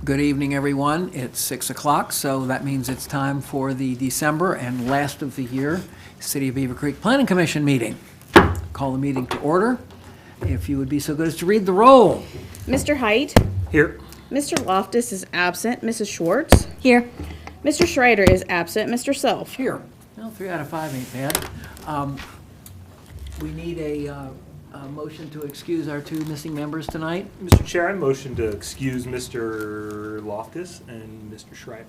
Good evening, everyone. It's 6 o'clock, so that means it's time for the December and last of the year City of Beavercreek Planning Commission meeting. Call the meeting to order. If you would be so good as to read the roll. Mr. Height. Here. Mr. Loftus is absent. Mrs. Schwartz. Here. Mr. Schreider is absent. Mr. Self. Here. Well, 3 out of 5 ain't bad. We need a motion to excuse our 2 missing members tonight. Mr. Chair, I motion to excuse Mr. Loftus and Mr. Schreiber.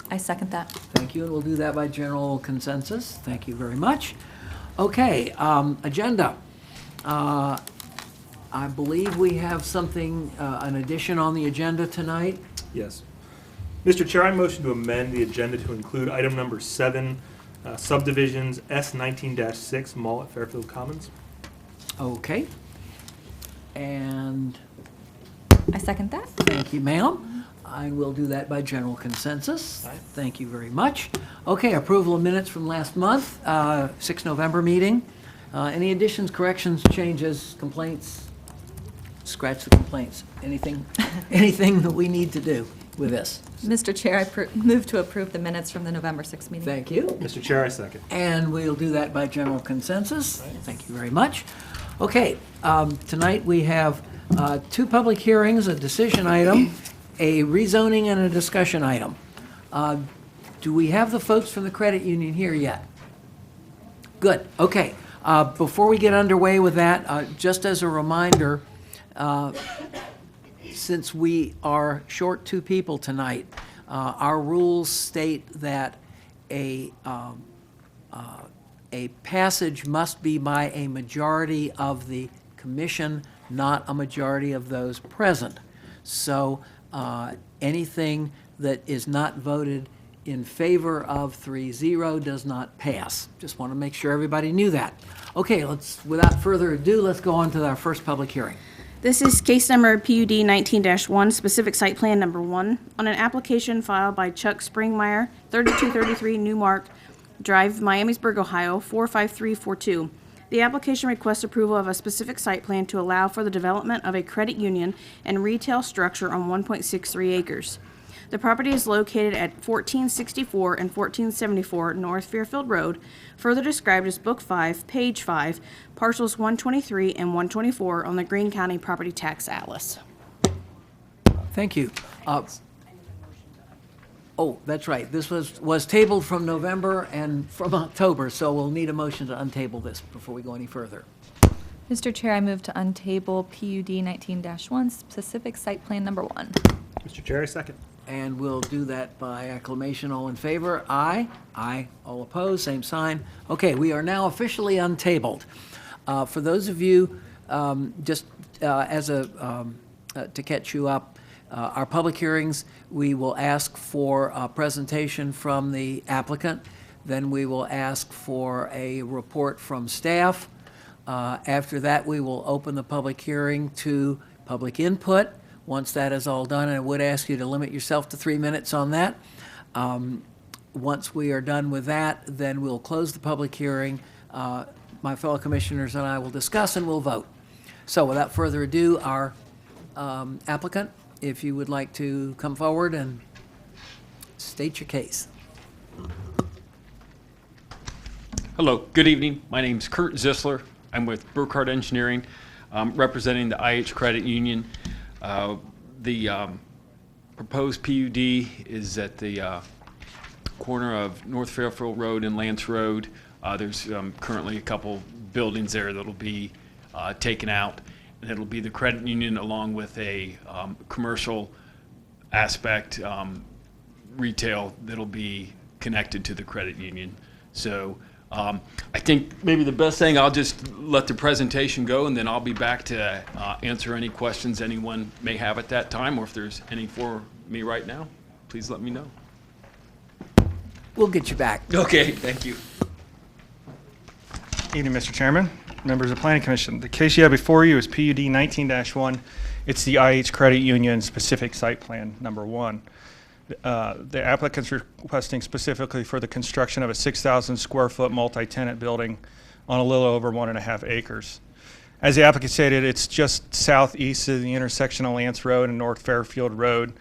I second that. Thank you, and we'll do that by general consensus. Thank you very much. Okay, agenda. I believe we have something, an addition on the agenda tonight. Yes. Mr. Chair, I motion to amend the agenda to include item number 7, subdivisions S19-6 Mall at Fairfield Commons. Okay. And I second that. thank you, ma'am. I will do that by general consensus. Thank you very much. Okay, approval of minutes from last month, 6 November meeting. Any additions, corrections, changes, complaints? Scratch the complaints. Anything that we need to do with this? Mr. Chair, I move to approve the minutes from the November 6th meeting. Thank you. Mr. Chair, I second. And we'll do that by general consensus. Thank you very much. Okay, tonight we have 2 public hearings, a decision item, a rezoning, and a discussion item. Do we have the folks from the credit union here yet? Good, okay. Before we get underway with that, just as a reminder, since we are short 2 people tonight, our rules state that a passage must be by a majority of the commission, not a majority of those present. So anything that is not voted in favor of 3-0 does not pass. Just want to make sure everybody knew that. Okay, without further ado, let's go on to our first public hearing. This is case number PUD 19-1, specific site plan number 1, on an application filed by Chuck Springmeyer, 3233 Newmark Drive, Miamisburg, Ohio, 45342. The application requests approval of a specific site plan to allow for the development of a credit union and retail structure on 1.63 acres. The property is located at 1464 and 1474 North Fairfield Road, further described as Book 5, Page 5, parcels 123 and 124 on the Greene County Property Tax Atlas. Thank you. Oh, that's right. This was tabled from November and from October, so we'll need a motion to untable this before we go any further. Mr. Chair, I move to untable PUD 19-1, specific site plan number 1. Mr. Chair, I second. And we'll do that by acclamation. All in favor? Aye. Aye. All opposed? Same sign. Okay, we are now officially untabled. For those of you, just as to catch you up, our public hearings, we will ask for a presentation from the applicant. Then we will ask for a report from staff. After that, we will open the public hearing to public input. Once that is all done, and I would ask you to limit yourself to 3 minutes on that. Once we are done with that, then we'll close the public hearing. My fellow commissioners and I will discuss and we'll vote. So without further ado, our applicant, if you would like to come forward and state your case. Hello, good evening. My name is Kurt Zisler. I'm with Burkhardt Engineering, representing the IH Credit Union. The proposed PUD is at the corner of North Fairfield Road and Lance Road. There's currently a couple buildings there that'll be taken out, and it'll be the credit union along with a commercial aspect, retail, that'll be connected to the credit union. So I think maybe the best thing, I'll just let the presentation go, and then I'll be back to answer any questions anyone may have at that time, or if there's any for me right now, please let me know. We'll get you back. Okay, thank you. Evening, Mr. Chairman, members of the Planning Commission. The case you have before you is PUD 19-1. It's the IH Credit Union specific site plan number 1. The applicant's requesting specifically for the construction of a 6,000 square foot multi-tenant building on a little over 1.5 acres. As the applicant stated, it's just southeast of the intersection of Lance Road and North Fairfield Road,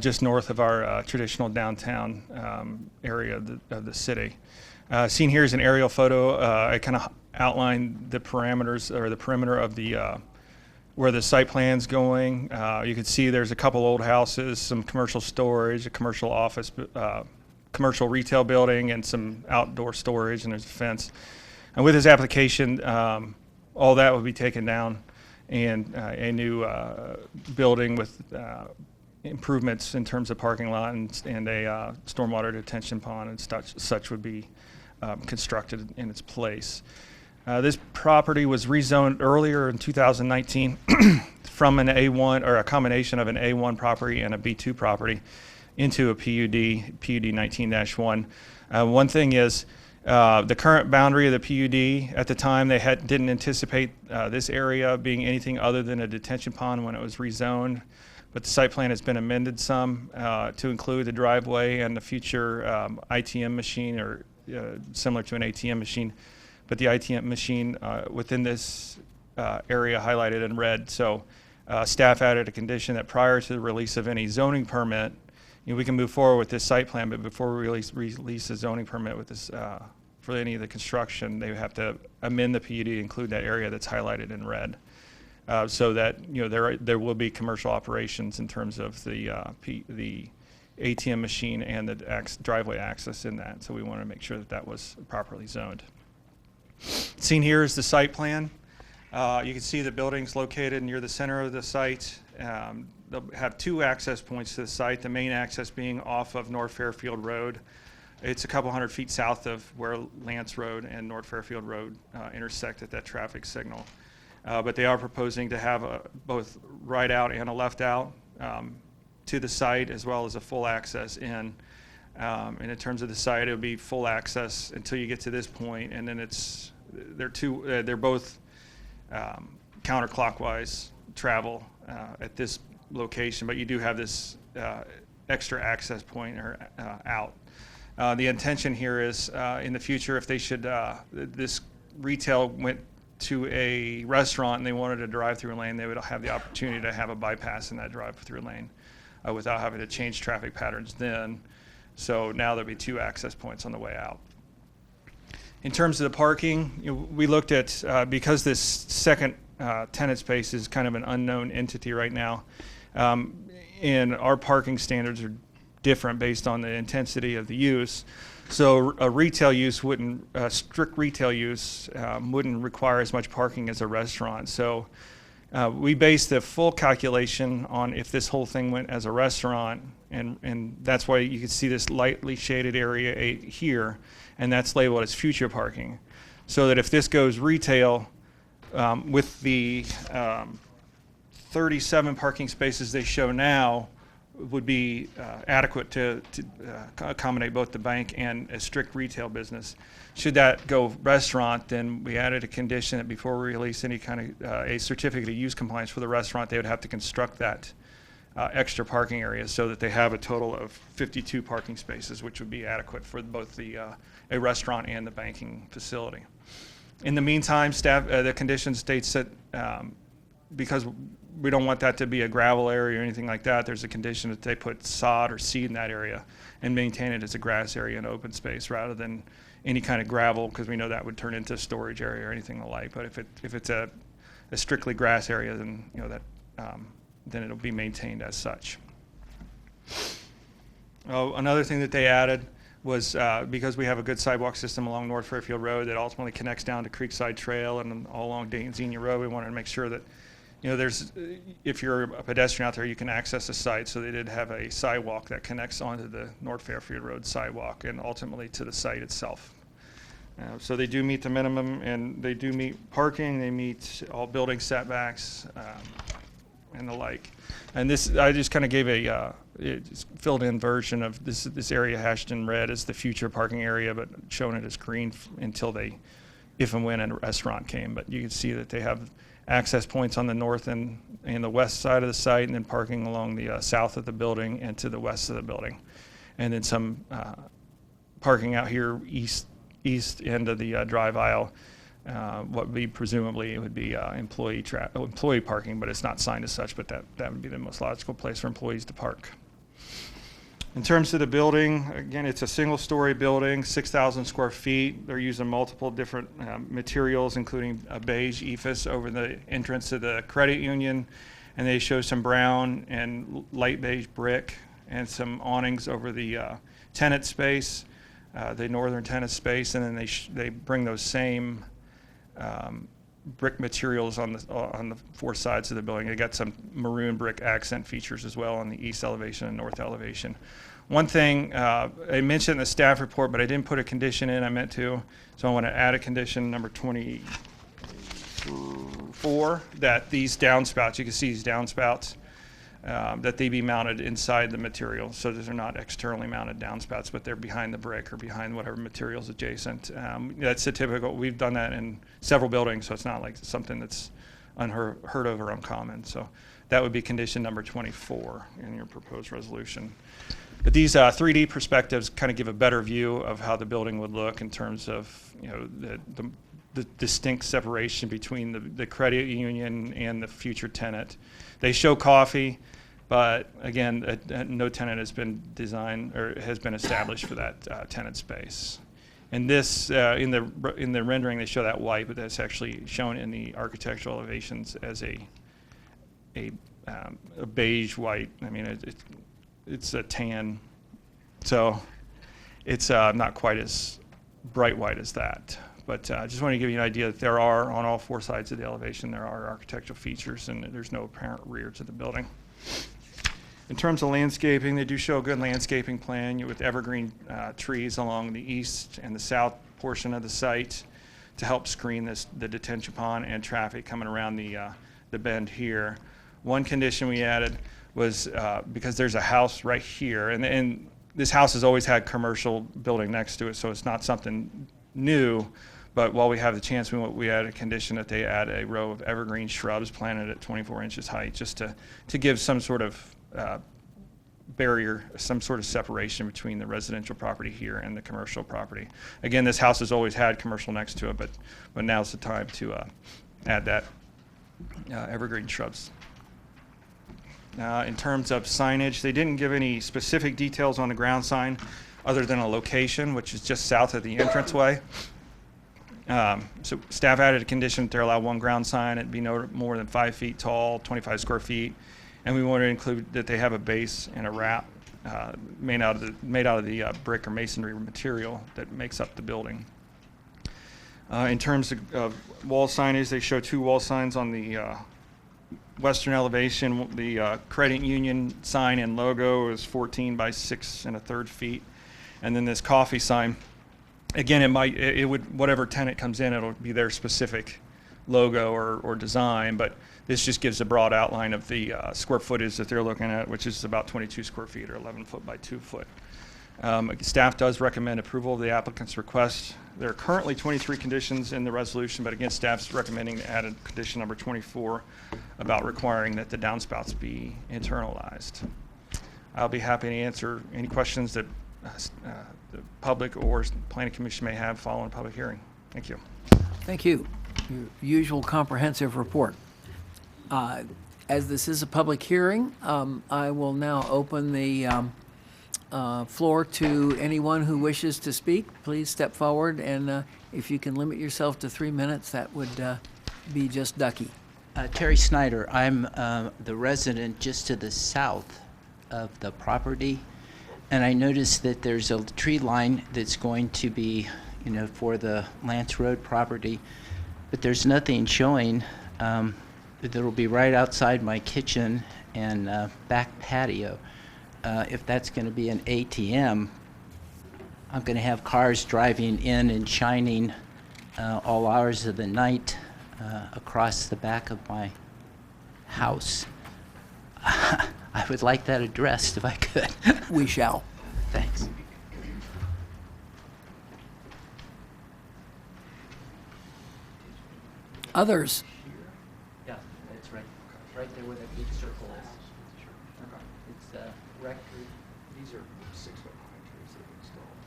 just north of our traditional downtown area of the city. Seen here is an aerial photo. I kind of outlined the parameters or the perimeter of the where the site plan's going. You can see there's a couple old houses, some commercial storage, a commercial office, commercial retail building, and some outdoor storage, and there's a fence. And with this application, all that would be taken down, and a new building with improvements in terms of parking lot and a stormwater detention pond and such would be constructed in its place. This property was rezoned earlier in 2019 from an A1 or a combination of an A1 property and a B2 property into a PUD 19-1. One thing is, the current boundary of the PUD at the time, they didn't anticipate this area being anything other than a detention pond when it was rezoned, but the site plan has been amended some to include the driveway and the future ITM machine, or similar to an ATM machine, but the ITM machine within this area highlighted in red. So staff added a condition that prior to the release of any zoning permit, we can move forward with this site plan, but before we release a zoning permit with this for any of the construction, they have to amend the PUD to include that area that's highlighted in red, so that there will be commercial operations in terms of the ATM machine and the driveway access in that. So we want to make sure that that was properly zoned. Seen here is the site plan. You can see the buildings located near the center of the site. They'll have two access points to the site, the main access being off of North Fairfield Road. It's a couple hundred feet south of where Lance Road and North Fairfield Road intersect at that traffic signal. But they are proposing to have both right out and a left out to the site, as well as a full access in. And in terms of the site, it'll be full access until you get to this point, and then they're both counterclockwise travel at this location, but you do have this extra access point out. The intention here is in the future, if they should, this retail went to a restaurant and they wanted a drive-through lane, they would have the opportunity to have a bypass in that drive-through lane without having to change traffic patterns then. So now there'll be two access points on the way out. In terms of the parking, we looked at, because this second tenant space is kind of an unknown entity right now, and our parking standards are different based on the intensity of the use. So a retail use strict retail use wouldn't require as much parking as a restaurant. So we based the full calculation on if this whole thing went as a restaurant, and that's why you can see this lightly shaded area here, and that's labeled as future parking. So that if this goes retail, with the 37 parking spaces they show now, would be adequate to accommodate both the bank and a strict retail business. Should that go restaurant, then we added a condition that before we release any kind of a certificate of use compliance for the restaurant, they would have to construct that extra parking area so that they have a total of 52 parking spaces, which would be adequate for both a restaurant and the banking facility. In the meantime, staff, the condition states that because we don't want that to be a gravel area or anything like that, there's a condition that they put sod or seed in that area and maintain it as a grass area and open space rather than any kind of gravel, because we know that would turn into a storage area or anything alike. But if it's a strictly grass area, then then it'll be maintained as such. Another thing that they added was because we have a good sidewalk system along North Fairfield Road that ultimately connects down to Creekside Trail and all along Dayton Xenia Road, we wanted to make sure that if you're a pedestrian out there, you can access the site. So they did have a sidewalk that connects onto the North Fairfield Road sidewalk and ultimately to the site itself. So they do meet the minimum, and they do meet parking. They meet all building setbacks and the like. And this, I just kind of gave a just filled in version of this area hashed in red as the future parking area, but showing it as green until if and when a restaurant came. But you can see that they have access points on the north and the west side of the site, and then parking along the south of the building and to the west of the building. And then some parking out here east end of the drive aisle what would be presumably it would be employee parking, but it's not signed as such, but that would be the most logical place for employees to park. In terms of the building, again, it's a single-story building, 6,000 square feet. They're using multiple different materials, including a beige ephes over the entrance of the credit union, and they show some brown and light beige brick and some awnings over the tenant space, the northern tenant space, and then they bring those same brick materials on the four sides of the building. They got some maroon brick accent features as well on the east elevation and north elevation. One thing I mentioned in the staff report, but I didn't put a condition in. I meant to, so I want to add a condition number 24 that these downspouts, you can see these downspouts, that they be mounted inside the material, so that they're not externally mounted downspouts, but they're behind the brick or behind whatever materials adjacent. That's a typical. We've done that in several buildings, so it's not like something that's unheard of or uncommon. So that would be condition number 24 in your proposed resolution. But these 3D perspectives kind of give a better view of how the building would look in terms of, you know, the distinct separation between the credit union and the future tenant. They show coffee, but again, no tenant has been designed or has been established for that tenant space. And this, in the rendering, they show that white, but that's actually shown in the architectural elevations as a beige white. I mean, it's a tan, so it's not quite as bright white as that. But I just want to give you an idea that there are, on all four sides of the elevation, there are architectural features, and there's no apparent rear to the building. In terms of landscaping, they do show a good landscaping plan with evergreen trees along the east and the south portion of the site to help screen the detention pond and traffic coming around the bend here. One condition we added was because there's a house right here, and this house has always had commercial building next to it, so it's not something new. But while we have the chance, we add a condition that they add a row of evergreen shrubs planted at 24 inches height, just to give some sort of barrier, some sort of separation between the residential property here and the commercial property. Again, this house has always had commercial next to it, but now's the time to add that evergreen shrubs. In terms of signage, they didn't give any specific details on the ground sign other than a location, which is just south of the entranceway. So staff added a condition to allow one ground sign. It'd be no more than 5 feet tall, 25 square feet. And we wanted to include that they have a base and a wrap made out of the brick or masonry material that makes up the building. In terms of wall signage, they show two wall signs on the western elevation. The credit union sign and logo is 14 by 6 1/3 feet. And then this coffee sign, again, it would, whatever tenant comes in, it'll be their specific logo or design, but this just gives a broad outline of the square footage that they're looking at, which is about 22 square feet or 11 foot by 2 foot. Staff does recommend approval of the applicant's request. There are currently 23 conditions in the resolution, but again, staff's recommending to add a condition number 24 about requiring that the downspouts be internalized. I'll be happy to answer any questions that the public or planning commission may have following a public hearing. Thank you. Thank you. Your usual comprehensive report. As this is a public hearing, I will now open the floor to anyone who wishes to speak. Please step forward, and if you can limit yourself to 3 minutes, that would be just ducky. Terry Snyder. I'm the resident just to the south of the property, and I noticed that there's a tree line that's going to be, for the Lance Road property, but there's nothing showing that'll be right outside my kitchen and back patio. If that's going to be an ATM, I'm going to have cars driving in and shining all hours of the night across the back of my house. I would like that addressed if I could. We shall. Thanks. Others? Yeah, it's right there where that big circle is. It's rectory. These are 6 foot high trees that have been installed.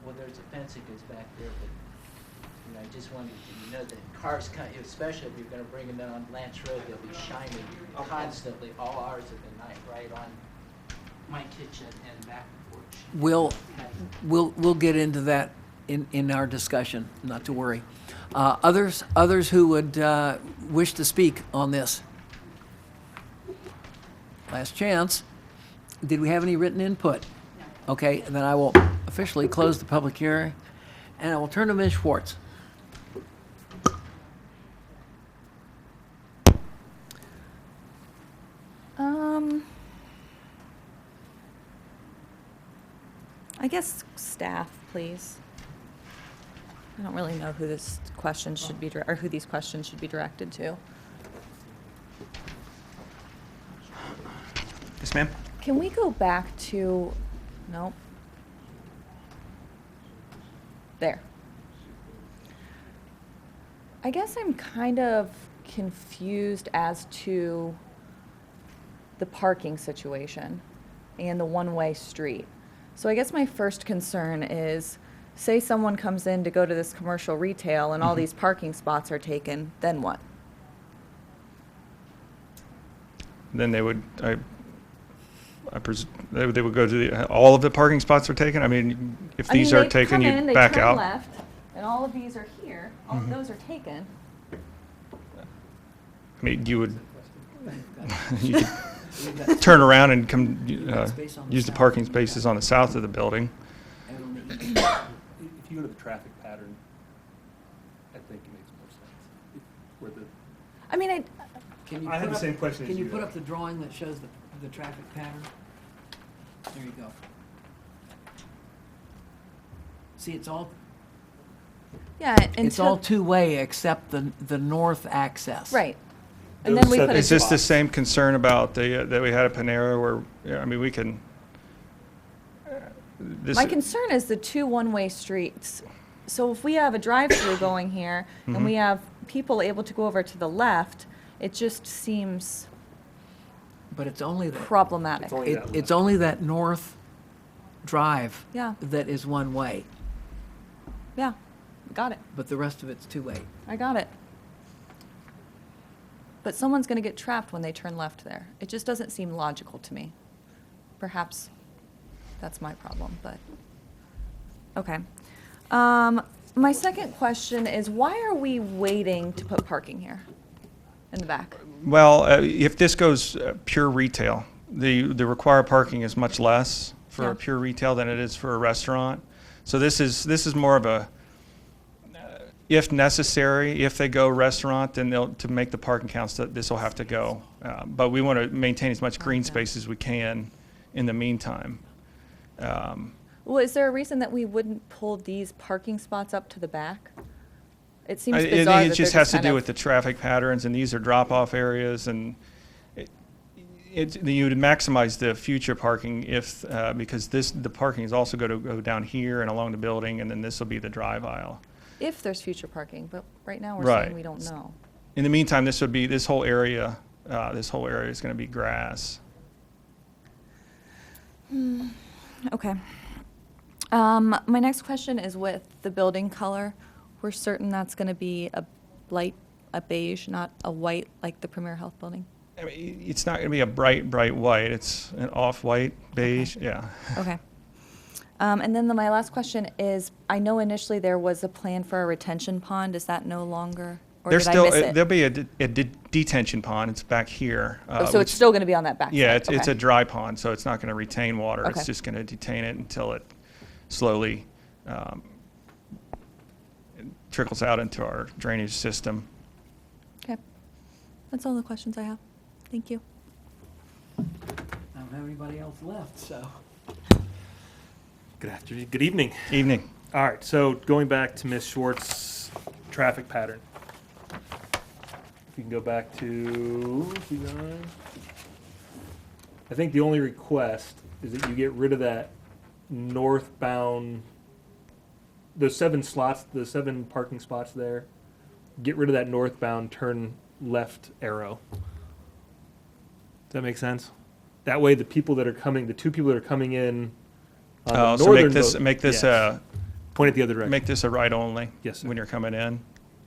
Well, there's a fence that goes back there, but And I just wanted you to know that cars, especially if you're going to bring them in on Lance Road, they'll be shining constantly all hours of the night, right on my kitchen and back porch. We'll get into that in our discussion, not to worry. Others who would wish to speak on this? Last chance. Did we have any written input? Okay, then I will officially close the public hearing, and I will turn to Ms. Schwartz. I guess staff, please. I don't really know who this question should be, or who these questions should be directed to. Yes, ma'am? Can we go back to, nope. There. I guess I'm kind of confused as to the parking situation and the one-way street. So I guess my first concern is, say someone comes in to go to this commercial retail and all these parking spots are taken, then what? Then they would, they would go to all of the parking spots are taken? I mean, if these are taken, you back they turn out? left, and all of these are here. All of those are taken. I mean, you would, you could turn around and come, use the parking spaces on the south of the building. If you go to the traffic pattern, I think it makes more sense. Where the, I mean, Can you I had put the up- same question as Can you you put had. up the drawing that shows the traffic pattern? There you go. See, it's all, yeah, it's all two-way except the north access. right. And then we Those put a Is this the spots. same concern about that we had at Panera where, yeah, I mean, we can, this. My concern is the two one-way streets. So if we have a drive-through going here and we have people able to go over to the left, it just seems But it's only that, problematic. It's only that it's only that north drive Yeah, that is one way, yeah, got it. but the rest of it's two-way. I got it. But someone's going to get trapped when they turn left there. It just doesn't seem logical to me. Perhaps that's my problem, but okay. My second question is, why are we waiting to put parking here in the back? Well, if this goes pure retail, the required parking is much less for Yeah. a pure retail than it is for a restaurant. So this is more of a, if necessary, if they go restaurant, then to make the parking counts, that this will have to go. But we want to maintain as much green Okay. space as we can in the meantime. Well, is there a reason that we wouldn't pull these parking spots up to the back? It seems bizarre It that just they're has to kind do of- with the traffic patterns, and these are drop-off areas, and you would maximize the future parking if, because the parking is also going to go down here and along the building, and then this will be the drive aisle. if there's future parking, but right now we're Right. saying we don't know. In the meantime, this whole area is going to be grass. Okay. My next question is with the building color. We're certain that's going to be a beige, not a white like the Premier Health building? I mean, it's not going to be a bright white. It's an off-white beige, yeah. Okay. And then my last question is, I know initially there was a plan for a retention pond. Is that no longer? Or There's did still, I miss it? there'll be a detention pond. It's back here. Oh, so it's still going to be on that back Yeah, side? it's a Okay. dry pond, so it's not going to retain water. Okay. It's just going to detain it until it slowly trickles out into our drainage system. Okay. That's all the questions I have. Thank you. I don't have anybody else left, so. Good afternoon, good evening. Evening. All right, so going back to Ms. Schwartz's traffic pattern. If you can go back to, I think the only request is that you get rid of that northbound, those 7 slots, the 7 parking spots there. Get rid of that northbound turn left arrow. Does that make sense? That way the people that are coming, the 2 people that are coming in on the So northern make this yes. Point it the other direction. make this a right only. Yes, sir. When you're coming in.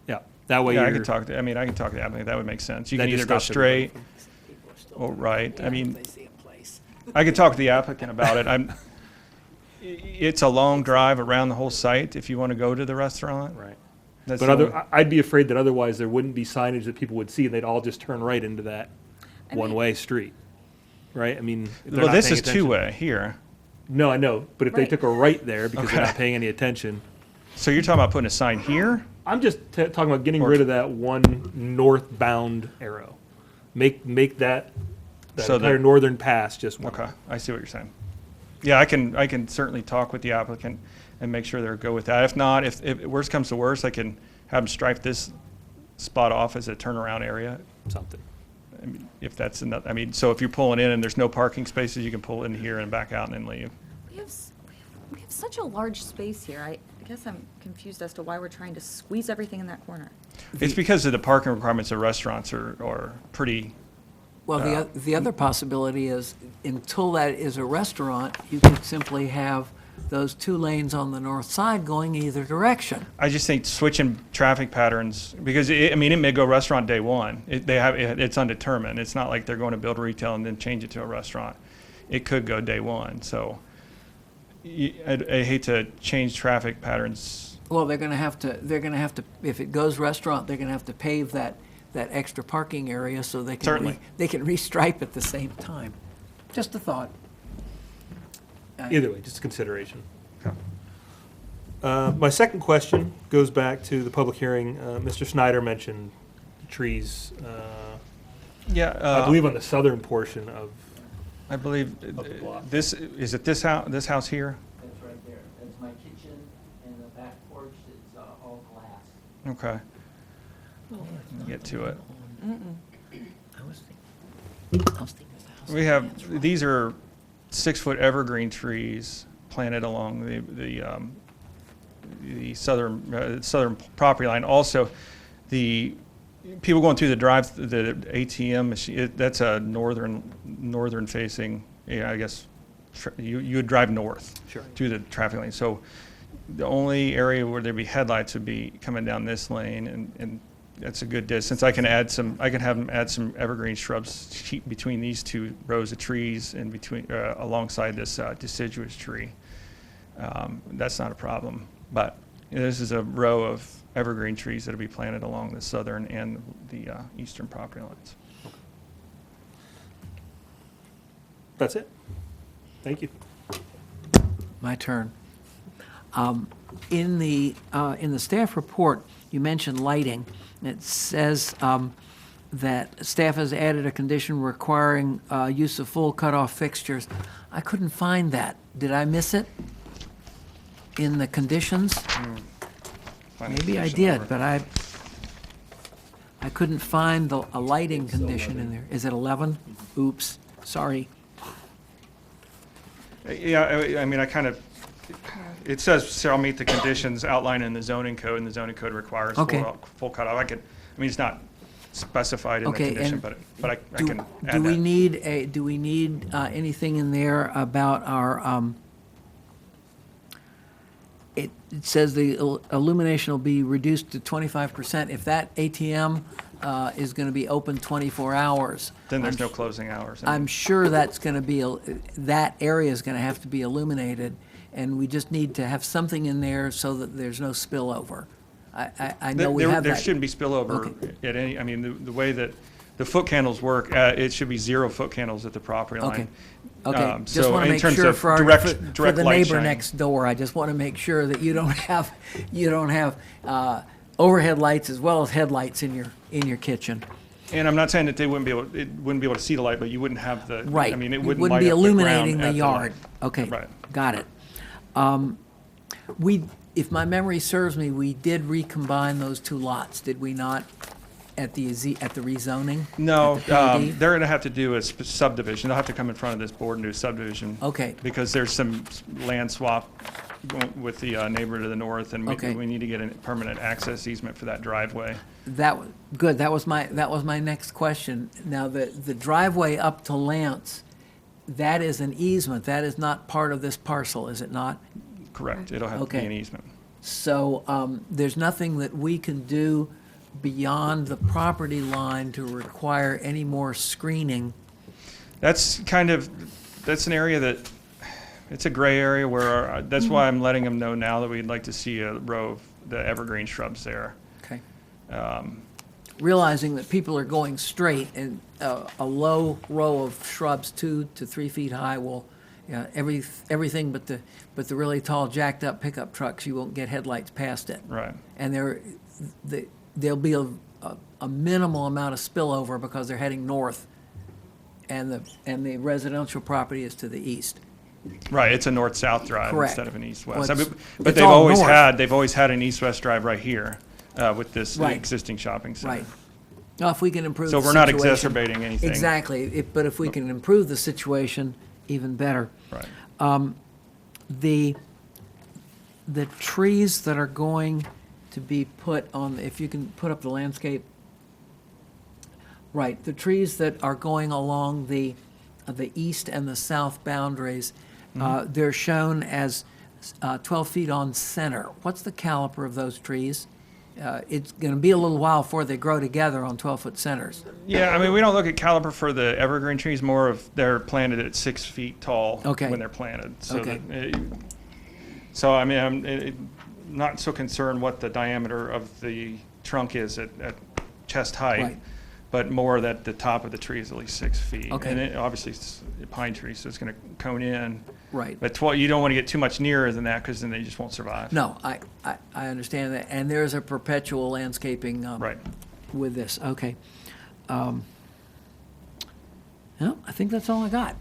Yeah, that way Yeah, I you're. can talk to, I mean, I can talk to the applicant, that would make sense. You That can just either go stops everybody straight from- or right. I mean, They see a place. I could talk to the applicant about it. It's a long drive around the whole site if you want to go to the restaurant. Right. That's But the only- I'd be afraid that otherwise there wouldn't be signage that people would see, and they'd all just turn right into that one-way street, right? I mean, if they're Well, not this paying is attention. two-way here. No, I know, but if they Right. took a right there because they're Okay. not paying any attention, So you're talking about putting a sign here? I'm just talking about getting Or- rid of that one northbound arrow. Make that So entire that- northern pass just one. Okay, I see what you're saying. Yeah, I can certainly talk with the applicant and make sure they're go with that. If not, if worst comes to worst, I can have them stripe this spot off as a turnaround area. Something. I mean, if that's enough, I mean, so if you're pulling in and there's no parking spaces, you can pull in here and back out and then leave. We have such a large space here. I guess I'm confused as to why we're trying to squeeze everything in that corner. It's because of the parking requirements of restaurants are pretty, Well, the other possibility is, until that is a restaurant, you can simply have those 2 lanes on the north side going either direction. I just think switching traffic patterns, because it may go restaurant day one. It's undetermined. It's not like they're going to build retail and then change it to a restaurant. It could go day one, so I hate to change traffic patterns. Well, they're gonna have to, if it goes restaurant, they're gonna have to pave that extra parking area so they can, Certainly. they can restripe at the same time. Just a thought. Either way, just a consideration. Okay. My second question goes back to the public hearing. Mr. Snyder mentioned trees, Yeah, I believe on the southern portion of, I believe the block. this this house here. That's right there. That's my kitchen and the back porch is all glass. Okay. Get to it. I was thinking the house. We have, these are 6-foot evergreen trees planted along the southern property line. Also, the people going through the ATM machine, that's a northern facing, I guess, you would drive north. Sure. Through the traffic lane. So the only area where there'd be headlights would be coming down this lane, and that's a good distance. I can have them add some evergreen shrubs between these 2 rows of trees and alongside this deciduous tree. That's not a problem. But this is a row of evergreen trees that'll be planted along the southern and the eastern property lines. That's it. Thank you. My turn. In the staff report, you mentioned lighting. It says that staff has added a condition requiring use of full cutoff fixtures. I couldn't find that. Did I miss it in the conditions? Maybe I did, but I couldn't find a lighting condition in there. Is it 11? Oops, sorry. Yeah, I mean, it says shall meet the conditions outlined in the zoning code, and the zoning code requires Okay. full cutoff. It's not specified in the Okay, condition, and but I can add Do we that. do we need anything in there about our, it says the illumination will be reduced to 25%. If that ATM is going to be open 24 hours. Then there's no closing hours. I'm sure that's going to be, that area is going to have to be illuminated, and we just need to have something in there so that there's no spillover. I know we have There that. shouldn't be spillover Okay. at any, the way that the foot candles work, it should be 0 foot candles at the property Okay. line. Okay, just So want to in make terms sure of for direct the light neighbor shining. next door, I just want to make sure that you don't have overhead lights as well as headlights in your kitchen. And I'm not saying that it wouldn't be able to see the light, but you wouldn't have the. Right. It wouldn't light be up the ground illuminating the at yard. light. Okay, Right. got it. If my memory serves me, we did recombine those 2 lots, did we not, at the rezoning? No, At the PUD? they're going to have to do a subdivision. They'll have to come in front of this board and do a subdivision. Okay. Because there's some land swap with the neighbor to the north, and Okay. we need to get a permanent access easement for that driveway. Good, that was my next question. Now, the driveway up to Lance, that is an easement, that is not part of this parcel, is it not? Correct. It'll have to be Okay. an easement. So there's nothing that we can do beyond the property line to require any more screening. That's an area that, it's a gray area where, that's why I'm letting them know now that we'd like to see a row of the evergreen shrubs there. Okay. Realizing that people are going straight, and a low row of shrubs 2 to 3 feet high will, everything but the really tall jacked up pickup trucks, you won't get headlights past it. Right. And there'll be a minimal amount of spillover because they're heading north, and the residential property is to the east. Right, it's a north-south drive Correct. instead of an east-west. Well, But it's they've all always north. had an east-west drive right here with this Right. existing shopping center. Right. Now, if we can improve So the we're not situation- exacerbating anything. Exactly, but if we can improve the situation, even better. Right. The trees that are going to be put on, if you can put up the landscape. Right, the trees that are going along the east and the south boundaries, they're shown as 12 feet on center. What's the caliper of those trees? It's going to be a little while before they grow together on 12-foot centers. Yeah, I mean, we don't look at caliper for the evergreen trees, more of they're planted at 6 feet tall Okay. when they're planted. So Okay. so I mean, I'm not so concerned what the diameter of the trunk is at chest height, Right. but more that the top of the tree is at least 6 feet. Okay. And obviously it's a pine tree, so it's going to cone in. Right. But you don't want to get too much nearer than that because then they just won't survive. No, I understand that, and there's a perpetual landscaping Right. with this, okay. No, I think that's all I got.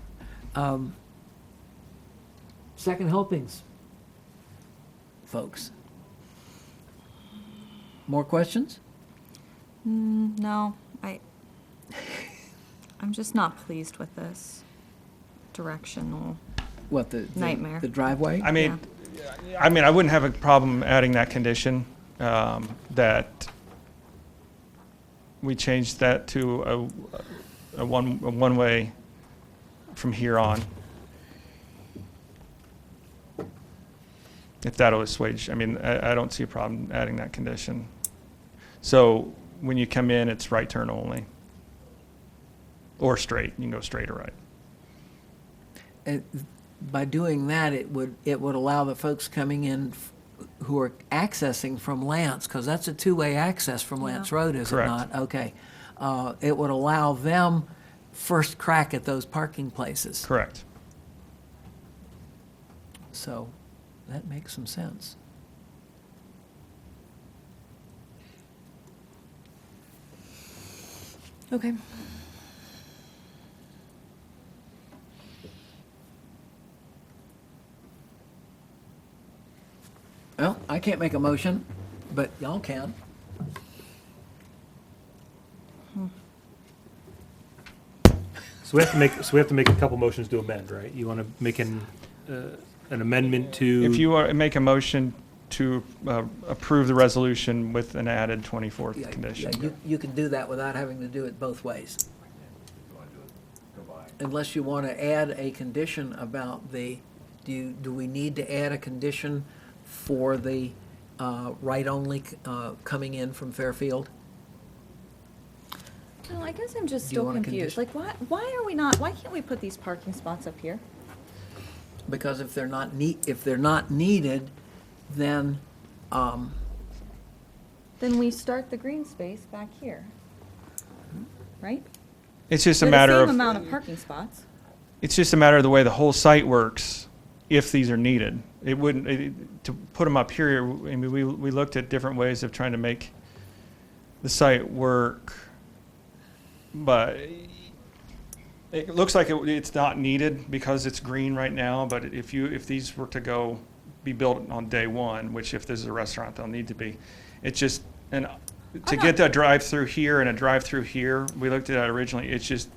Second helpings, folks. More questions? No, I'm just not pleased with this directional. What, the Nightmare. The driveway? I mean, I wouldn't have a problem adding that condition, that we change that to a one-way from here on. If that'll assuage, I mean, I don't see a problem adding that condition. So when you come in, it's right turn only. Or straight, you can go straight or right. And by doing that, it would allow the folks coming in who are accessing from Lance, because that's a two-way access from Lance Road, is it Correct. not? Okay. It would allow them first crack at those parking places. Correct. So that makes some sense. Okay. Well, I can't make a motion, but y'all can. So we have to make a couple motions to amend, right? You want to make an amendment to? If you make a motion to approve the resolution with an added 24th Yeah, condition. yeah, you can do that without having to do it both ways. Unless you want to add a condition about do we need to add a condition for the right-only coming in from Fairfield? No, I guess I'm just Do you still want a confused. Like, why can't we put these parking spots up here? Because if they're not needed, then, Then we start the green space back here, right? It's just a They're matter the same of, amount of parking spots. it's just a matter of the way the whole site works, if these are needed. It wouldn't, to put them up here, I mean, we looked at different ways of trying to make the site work, but it looks like it's not needed because it's green right now, but if these were to be built on day one, which if this is a restaurant, they'll need to be, it's just, to get a drive-through here and a drive-through here, we looked at that originally, it's just,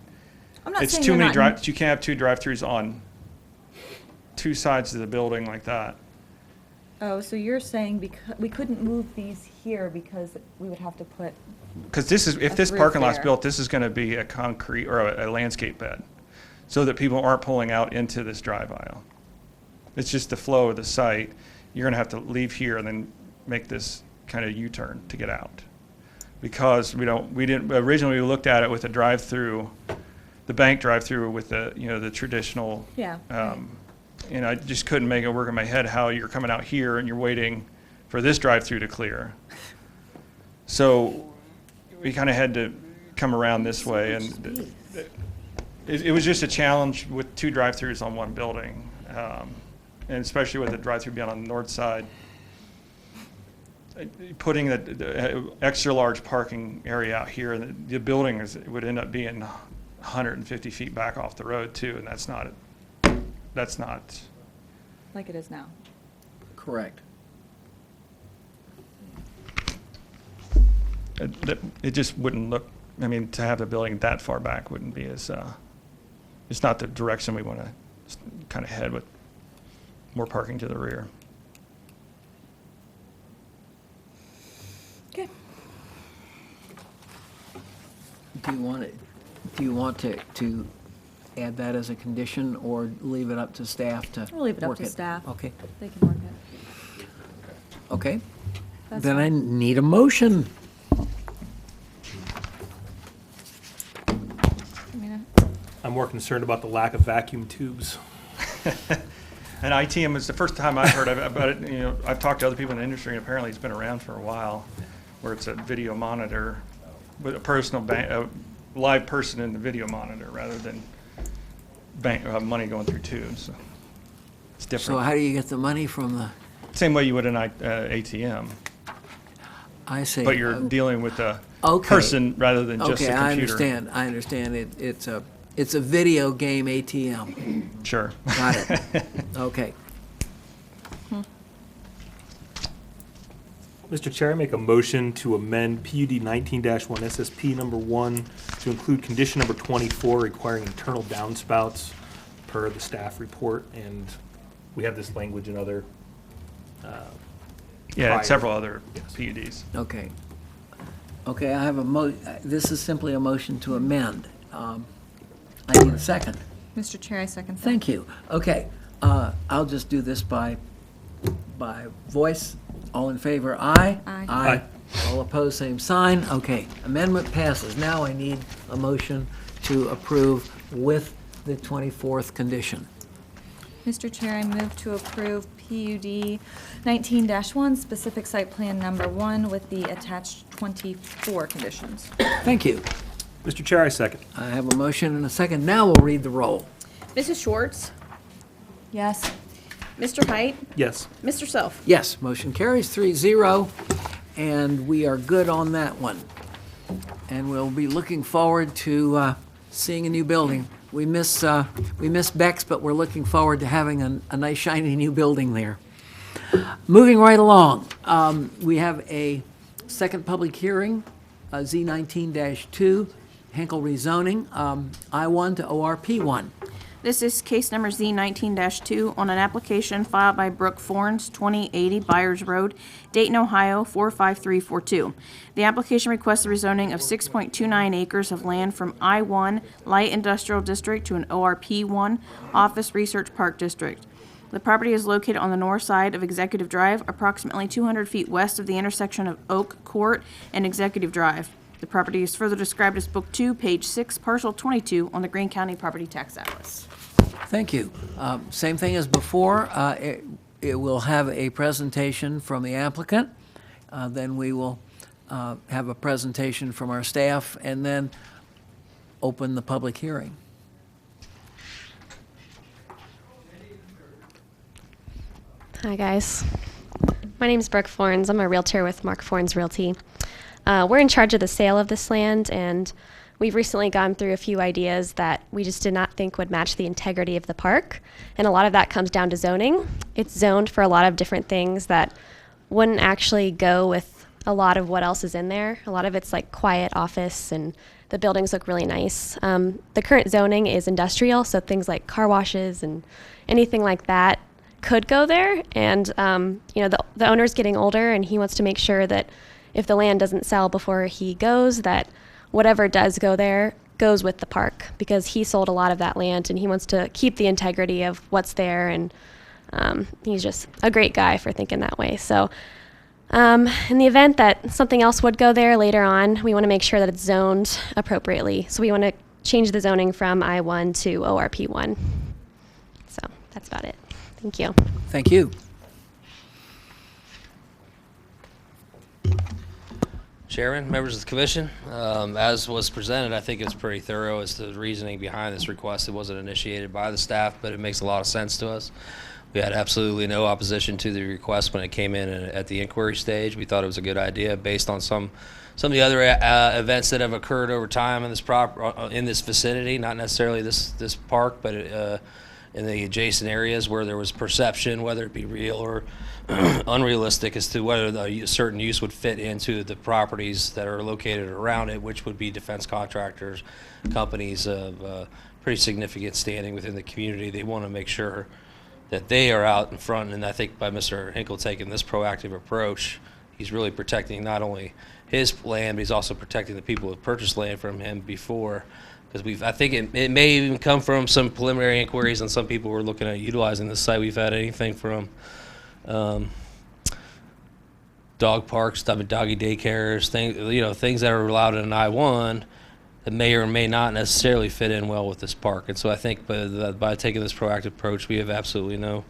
I'm not it's saying too they're many not. you can't have two drive-throughs on two sides of the building like that. Oh, so you're saying because we couldn't move these here because we would have to put. Because if A this through parking lot's there. built, this is going to be a concrete or a landscape bed, so that people aren't pulling out into this drive aisle. It's just the flow of the site. you're going to have to leave here and then make this kind of U-turn to get out. Because originally we looked at it with a drive-through, the bank drive-through with the traditional. Yeah. And I just couldn't make it work in my head how you're coming out here and you're waiting for this drive-through to clear. So we kind of had to come around this way, and it was just a challenge with 2 drive-throughs on one building, and especially with the drive-through being on the north side. Putting the extra large parking area out here, the building would end up being 150 feet back off the road too, and that's not Like it is now. Correct. it just wouldn't look, I mean, to have the building that far back wouldn't be as, it's not the direction we want to kind of head with more parking to the rear. Okay. Do you want to add that as a condition or leave it up to staff to We'll leave it up work to staff. Okay, They can work it. okay. That's Then I fine. need a motion. I mean, I'm more concerned about the lack of vacuum tubes. And ITM is the first time I've heard of it, but I've talked to other people in the industry, and apparently it's been around for a while, where it's a video monitor with a personal a live person in the video monitor rather than money going through tubes. So it's So different. how do you get the money from the, Same way you would an ATM, I see. but you're dealing with a Okay. person rather than just a Okay, computer. I understand. It's a video game ATM. Sure. Got it. Okay. Mr. Chair, I make a motion to amend PUD 19-1 SSP number 1 to include condition number 24 requiring internal downspouts per the staff report, and we have this language in other. Yeah, prior- and several other Yes. PUDs. Okay. Okay, I have this is simply a motion to amend. I need a second. Mr. Chair, I second that. Thank you. Okay, I'll just do this by voice. All in favor, aye? Aye. Aye. All opposed, same sign. Okay, amendment passes. Now I need a motion to approve with the 24th condition. Mr. Chair, I move to approve PUD 19-1, specific site plan number 1 with the attached 24 conditions. Thank you. Mr. Chair, I second. I have a motion and a second. Now we'll read the roll. Mrs. Schwartz? Yes. Mr. Height? Yes. Mr. Self? Yes, motion carries 3-0, and we are good on that one. And we'll be looking forward to seeing a new building. We miss Beck's, but we're looking forward to having a nice shiny new building there. Moving right along, we have a second public hearing, Z19-2, Henkle Rezoning, I-1 to ORP1. This is case number Z19-2 on an application filed by Brooke Fornes, 2080 Byers Road, Dayton, Ohio, 45342. The application requests the rezoning of 6.29 acres of land from I-1 Light Industrial District to an ORP1 Office Research Park District. The property is located on the north side of Executive Drive, approximately 200 feet west of the intersection of Oak Court and Executive Drive. The property is further described as Book 2, page 6, parcel 22 on the Greene County Property Tax Atlas. Thank you. Same thing as before. It will have a presentation from the applicant. Then we will have a presentation from our staff and then open the public hearing. Hi, guys. My name is Brooke Fornes. I'm a realtor with Mark Fornes Realty. We're in charge of the sale of this land, and we've recently gone through a few ideas that we just did not think would match the integrity of the park, and a lot of that comes down to zoning. It's zoned for a lot of different things that wouldn't actually go with a lot of what else is in there. A lot of it's like quiet office, and the buildings look really nice. The current zoning is industrial, so things like car washes and anything like that could go there. And the owner's getting older, and he wants to make sure that if the land doesn't sell before he goes, that whatever does go there goes with the park, because he sold a lot of that land and he wants to keep the integrity of what's there. And He's just a great guy for thinking that way. So in the event that something else would go there later on, we want to make sure that it's zoned appropriately. So we want to change the zoning from I-1 to ORP1. So that's about it. Thank you. Thank you. Chairman, members of the commission, as was presented, I think it's pretty thorough as to the reasoning behind this request. It wasn't initiated by the staff, but it makes a lot of sense to us. We had absolutely no opposition to the request when it came in at the inquiry stage. We thought it was a good idea based on some of the other events that have occurred over time in this vicinity, not necessarily this park, but in the adjacent areas where there was perception, whether it be real or unrealistic, as to whether a certain use would fit into the properties that are located around it, which would be defense contractors, companies of pretty significant standing within the community. They want to make sure that they are out in front, and I think by Mr. Henkle taking this proactive approach, he's really protecting not only his land, but he's also protecting the people who purchased land from him before. Because I think it may even come from some preliminary inquiries, and some people were looking at utilizing the site. We've had anything from dog parks, doggy daycares, things that are allowed in an I-1 that may or may not necessarily fit in well with this park. And so I think by taking this proactive approach, we have absolutely no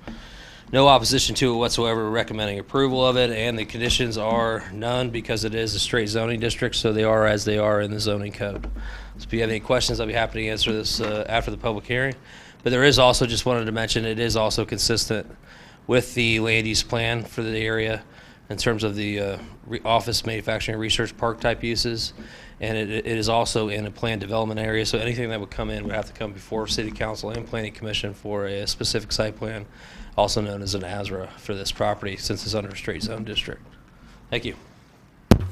opposition to it whatsoever. We're recommending approval of it, and the conditions are none because it is a straight zoning district, so they are as they are in the zoning code. So if you have any questions, I'll be happy to answer this after the public hearing. But there is also, just wanted to mention, it is also consistent with the land use plan for the area in terms of the office, manufacturing, research park type uses. And it is also in a planned development area, so anything that would come in would have to come before City Council and Planning Commission for a specific site plan, also known as an ASRA for this property, since it's under a straight zone district. Thank you.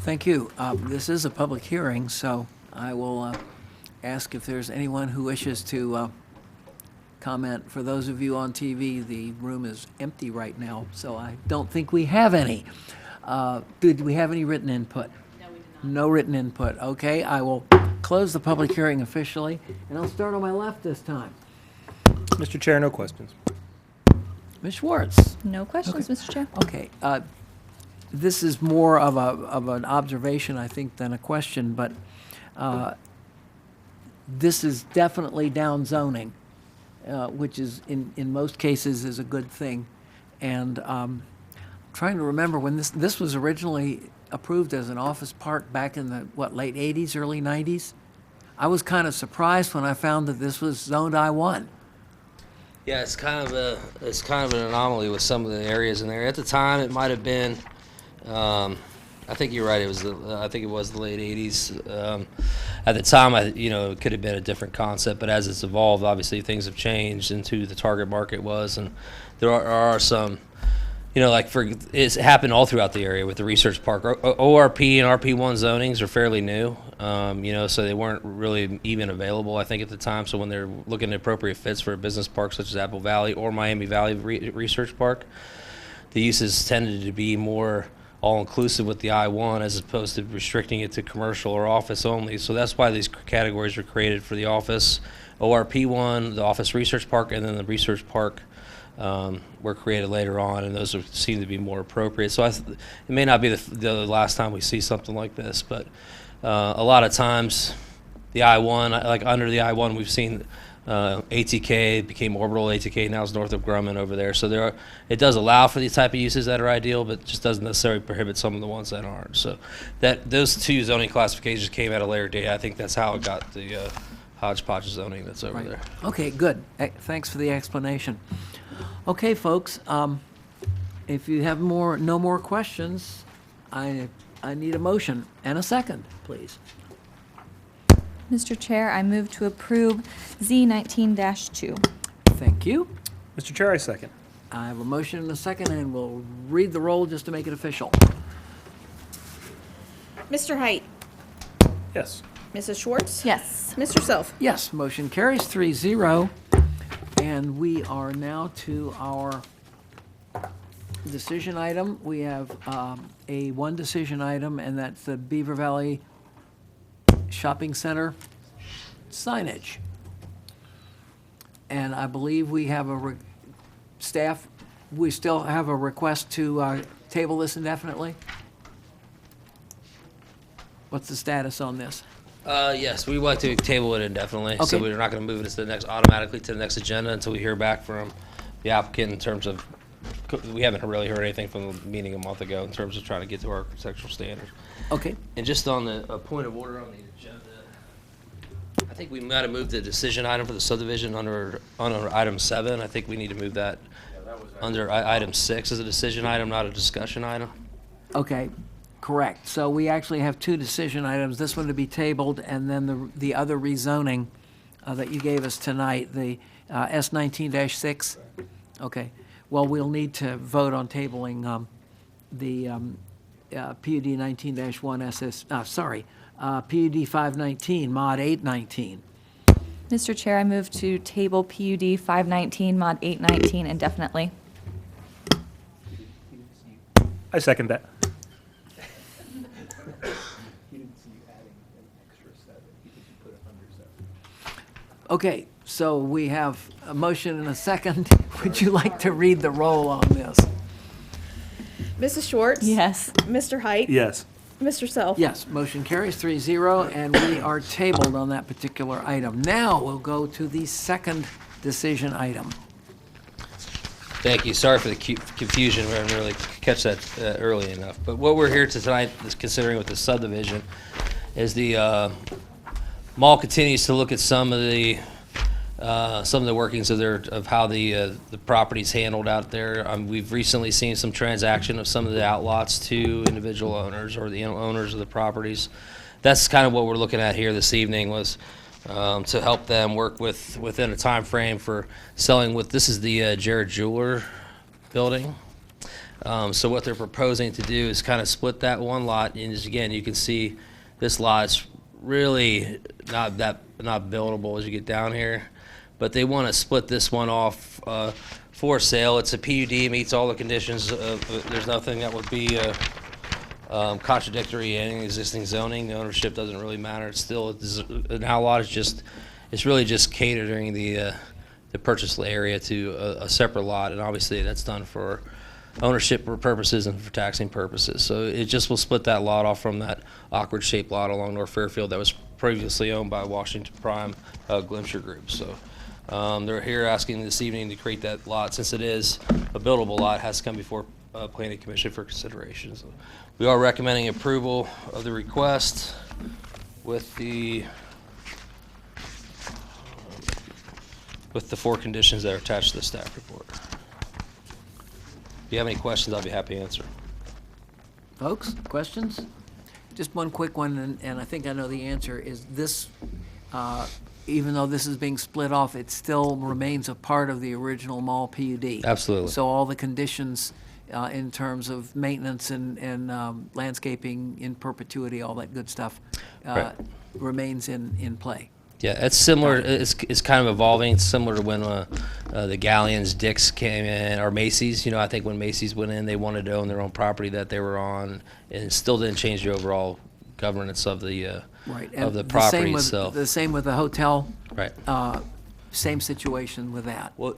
Thank you. This is a public hearing, so I will ask if there's anyone who wishes to comment. For those of you on TV, the room is empty right now, so I don't think we have any. Did we have any written input? No, we did not. No written input. Okay, I will close the public hearing officially, and I'll start on my left this time. Mr. Chair, no questions. Ms. Schwartz. No questions, Mr. Chair. Okay, this is more of an observation, I think, than a question, but this is definitely down zoning, which is in most cases is a good thing. And trying to remember when this was originally approved as an office park back in the late 80s, early 90s. I was kind of surprised when I found that this was zoned I-1. Yeah, it's kind of an anomaly with some of the areas in there. At the time, it might have been. I think you're right. I think it was the late '80s. At the time, it could have been a different concept, but as it's evolved, obviously things have changed into the target market was, and there are some. It's happened all throughout the area with the research park. ORP and RP1 zonings are fairly new, so they weren't really even available, I think, at the time. So when they're looking at appropriate fits for a business park such as Apple Valley or Miami Valley Research Park, the uses tended to be more all-inclusive with the I-1 as opposed to restricting it to commercial or office only. So that's why these categories were created for the office. ORP1, the office research park, and then the research park were created later on, and those seem to be more appropriate. So it may not be the last time we see something like this, but a lot of times the I-1, like under the I-1, we've seen ATK became orbital ATK, now it's north of Grumman over there. So it does allow for these type of uses that are ideal, but just doesn't necessarily prohibit some of the ones that aren't. So those two zoning classifications came at a later date. I think that's how it got the hodgepodge zoning that's over there. Okay, good. Thanks for the explanation. Okay, folks, if you have no more questions, I need a motion and a second, please. Mr. Chair, I move to approve Z19-2. Thank you. Mr. Chair, I second. I have a motion and a second, and we'll read the roll just to make it official. Mr. Height. Yes. Mrs. Schwartz. Yes. Mr. Self. One motion carries 3-0. And we are now to our decision item. We have one decision item, and that's the Beaver Valley Shopping Center signage. And I believe we have a staff we still have a request to table this indefinitely? What's the status on this? Yes, we would like to table it indefinitely. So Okay. we're not going to move it automatically to the next agenda until we hear back from the applicant in terms of, we haven't really heard anything from the meeting a month ago in terms of trying to get to our architectural standards. Okay, And just on the point of order on the agenda, I think we might have moved the decision item for the subdivision under item 7. I think we need to move that under item 6 as a decision item, not a discussion item. okay, correct. So we actually have two decision items, this one to be tabled, and then the other rezoning that you gave us tonight, the S19-6. Okay, well, we'll need to vote on tabling the PUD 19-1 PUD 519, mod 819. Mr. Chair, I move to table PUD 519, mod 819 indefinitely. I second that. Okay, so we have a motion and a second. Would you like to read the roll on this? Mrs. Schwartz? Yes. Mr. Height? Yes. Mr. Self? Yes, motion carries 3-0, and we are tabled on that particular item. Now we'll go to the second decision item. Thank you. Sorry for the confusion. We didn't really catch that early enough. But what we're here to tonight is considering with the subdivision is the mall continues to look at some of the workings of how the property's handled out there. We've recently seen some transaction of some of the outlots to individual owners or the owners of the properties. That's kind of what we're looking at here this evening was to help them work within a time frame for selling this is the Jared Jeweler building. So what they're proposing to do is kind of split that one lot, and again, you can see this lot is really not buildable as you get down here, but they want to split this one off for sale. It's a PUD, meets all the conditions. There's nothing that would be contradictory in existing zoning. The ownership doesn't really matter. It's still an outlot. It's really just catering the purchase area to a separate lot, and obviously that's done for ownership purposes and for taxing purposes. So it just will split that lot off from that awkward shaped lot along North Fairfield that was previously owned by Washington Prime Glimcher Group. So they're here asking this evening to create that lot. Since it is a buildable lot, it has to come before Planning Commission for consideration. So we are recommending approval of the request with the 4 conditions that are attached to the staff report. If you have any questions, I'll be happy to answer. Folks, questions? Just one quick one, and I think I know the answer, is this, even though this is being split off, it still remains a part of the original mall PUD? Absolutely. So all the conditions in terms of maintenance and landscaping in perpetuity, all that good stuff, Right. remains in play? Yeah, it's similar. It's kind of evolving. It's similar to when the Galleons, Dick's came in, or Macy's. You know, I think when Macy's went in, they wanted to own their own property that they were on, and it still didn't change the overall governance of the Right. of the And property same with, itself. the same with the hotel, Right. same situation with that? Well,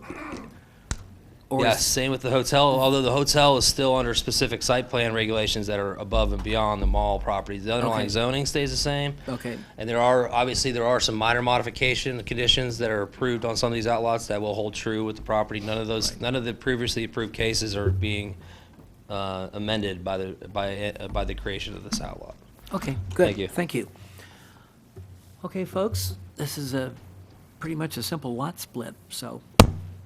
Or yes, is- same with the hotel, although the hotel is still under specific site plan regulations that are above and beyond the mall properties. The underlying Okay. zoning stays the same. Okay, And there are some minor modification conditions that are approved on some of these outlots that will hold true with the property. None of the previously approved cases are being amended by the creation of this outlot. okay, good. Thank you. Thank you. Okay, folks, this is pretty much a simple lot split, so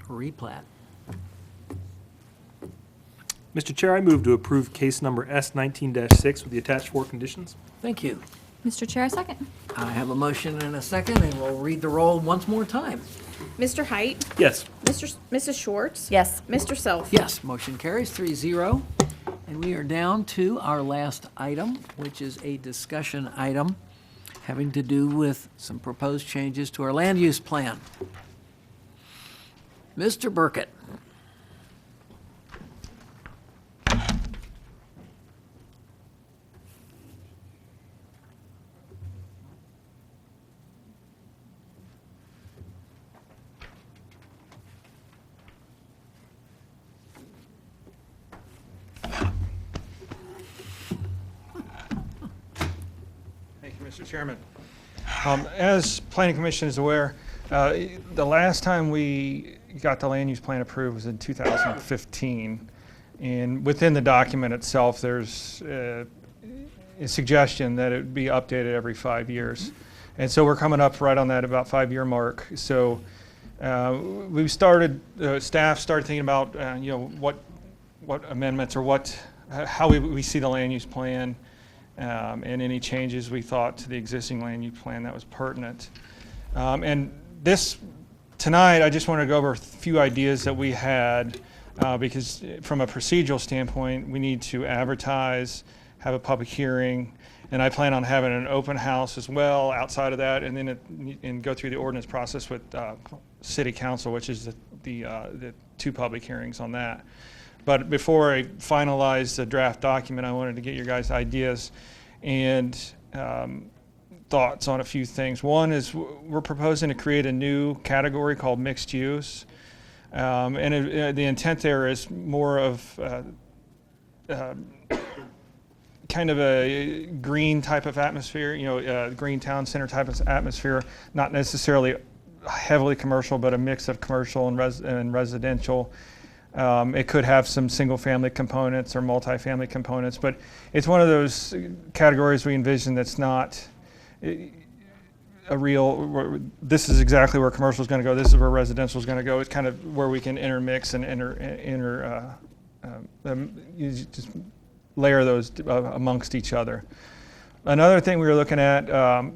replat. Mr. Chair, I move to approve case number S19-6 with the attached 4 conditions. Thank you. Mr. Chair, second. I have a motion and a second, and we'll read the roll once more time. Mr. Height? Yes. Mrs. Schwartz? Yes. Mr. Self? Yes, motion carries 3-0. And we are down to our last item, which is a discussion item having to do with some proposed changes to our land use plan. Mr. Burkett. Mr. Chairman. As Planning Commission is aware, the last time we got the land use plan approved was in 2015. And within the document itself, there's a suggestion that it be updated every 5 years. And so we're coming up right on that about 5-year mark. So we've started, staff started thinking about, what amendments or how we see the land use plan and any changes we thought to the existing land use plan that was pertinent. And tonight, I just want to go over a few ideas that we had because from a procedural standpoint, we need to advertise, have a public hearing, and I plan on having an open house as well outside of that, and then go through the ordinance process with City Council, which is the 2 public hearings on that. But before I finalize the draft document, I wanted to get your guys' ideas and thoughts on a few things. One is we're proposing to create a new category called mixed use. And the intent there is more of kind of a green type of atmosphere, green town center type of atmosphere, not necessarily heavily commercial, but a mix of commercial and residential. It could have some single-family components or multifamily components, but it's one of those categories we envision that's not a real, this is exactly where commercial is going to go, this is where residential is going to go. It's kind of where we can intermix and you just layer those amongst each other. Another thing we were looking at,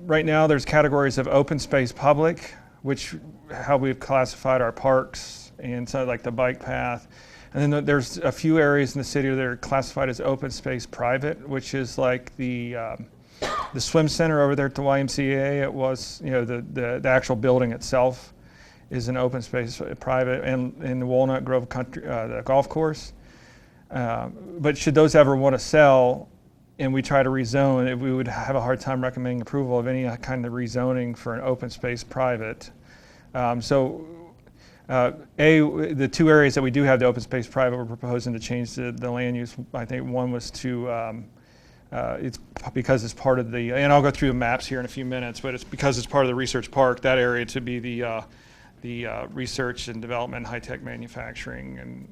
right now there's categories of open space public, which how we've classified our parks and so like the bike path. And then there's a few areas in the city that are classified as open space private, which is like the swim center over there at the YMCA. It was, the actual building itself is an open space private, and in the Walnut Grove Country, the golf course. But should those ever want to sell and we try to rezone, we would have a hard time recommending approval of any kind of rezoning for an open space private. The 2 areas that we do have the open space private, we're proposing to change the land use. I think one was to, it's because it's part of the, and I'll go through the maps here in a few minutes, but it's because it's part of the research park, that area to be the research and development, high-tech manufacturing.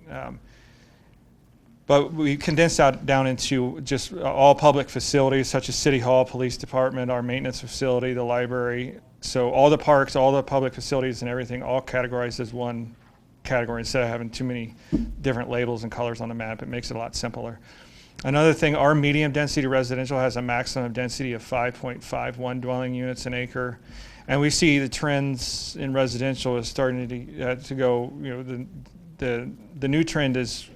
But we condensed that down into just all public facilities such as City Hall, Police Department, our maintenance facility, the library. So all the parks, all the public facilities and everything, all categorized as one category instead of having too many different labels and colors on the map. It makes it a lot simpler. Another thing, our medium density residential has a maximum density of 5.51 dwelling units an acre. And we see the trends in residential is starting to go, the new trend is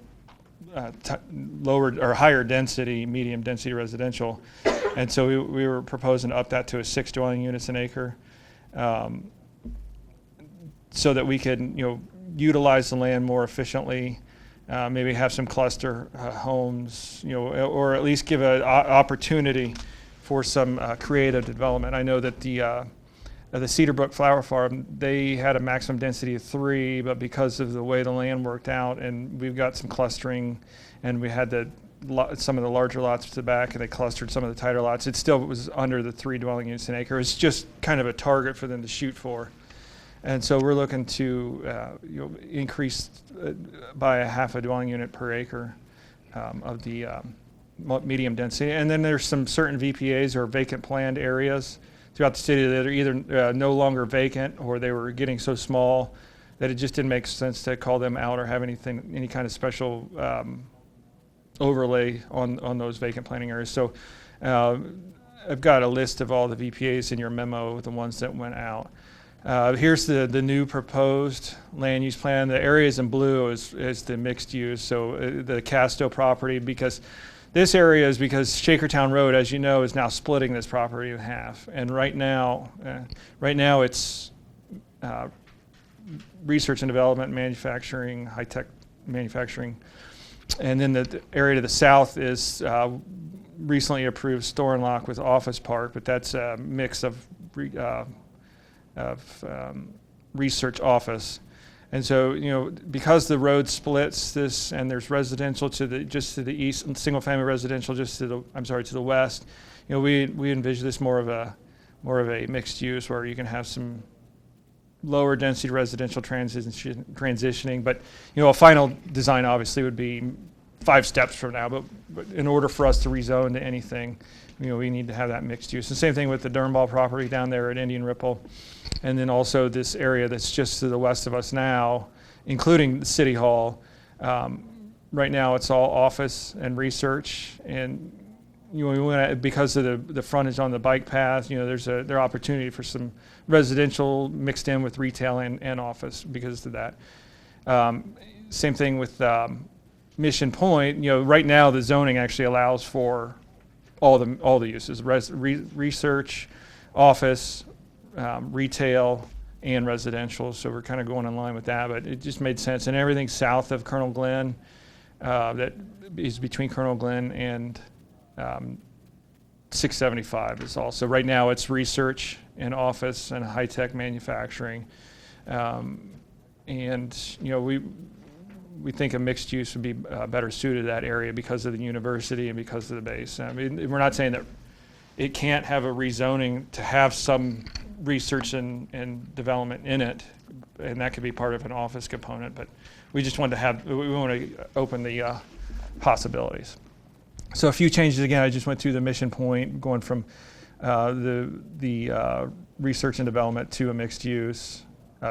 lower or higher density, medium density residential. And so we were proposing to up that to 6 dwelling units an acre, so that we could, utilize the land more efficiently, maybe have some cluster homes, or at least give an opportunity for some creative development. I know that the Cedarbrook Flower Farm, they had a maximum density of 3, but because of the way the land worked out, and we've got some clustering, and we had some of the larger lots to the back, and they clustered some of the tighter lots. It still was under the 3 dwelling units an acre. It's just kind of a target for them to shoot for. And so we're looking to increase by a half a dwelling unit per acre of the medium density. And then there's some certain VPAs or vacant planned areas throughout the city that are either no longer vacant or they were getting so small that it just didn't make sense to call them out or have any kind of special overlay on those vacant planning areas. So I've got a list of all the VPAs in your memo, the ones that went out. Here's the new proposed land use plan. The areas in blue is the mixed use, so the Casto property, because this area is because Shakertown Road, as you know, is now splitting this property in half. And right now it's research and development, manufacturing, high-tech manufacturing. And then the area to the south is recently approved store and lock with office park, but that's a mix of research office. And so, because the road splits this, and there's residential just to the east, and single-family residential just to the west, we envision this more of a mixed use where you can have some lower density residential transitioning, but a final design obviously would be 5 steps from now. But in order for us to rezone to anything, we need to have that mixed use. And same thing with the Durnball property down there at Indian Ripple. And then also this area that's just to the west of us now, including the City Hall. Right now it's all office and research, and we want to, because of the frontage on the bike path, there's opportunity for some residential mixed in with retail and office because of that. Same thing with Mission Point. Right now the zoning actually allows for all the uses: research, office, retail, and residential. So we're kind of going in line with that, but it just made sense. And everything south of Colonel Glenn, that is between Colonel Glenn and 675 is also. Right now it's research and office and high-tech manufacturing. And we think a mixed use would be better suited to that area because of the university and because of the base. I mean, we're not saying that it can't have a rezoning to have some research and development in it, and that could be part of an office component, but we just want to open the possibilities. So a few changes again. I just went through the Mission Point, going from the research and development to a mixed use.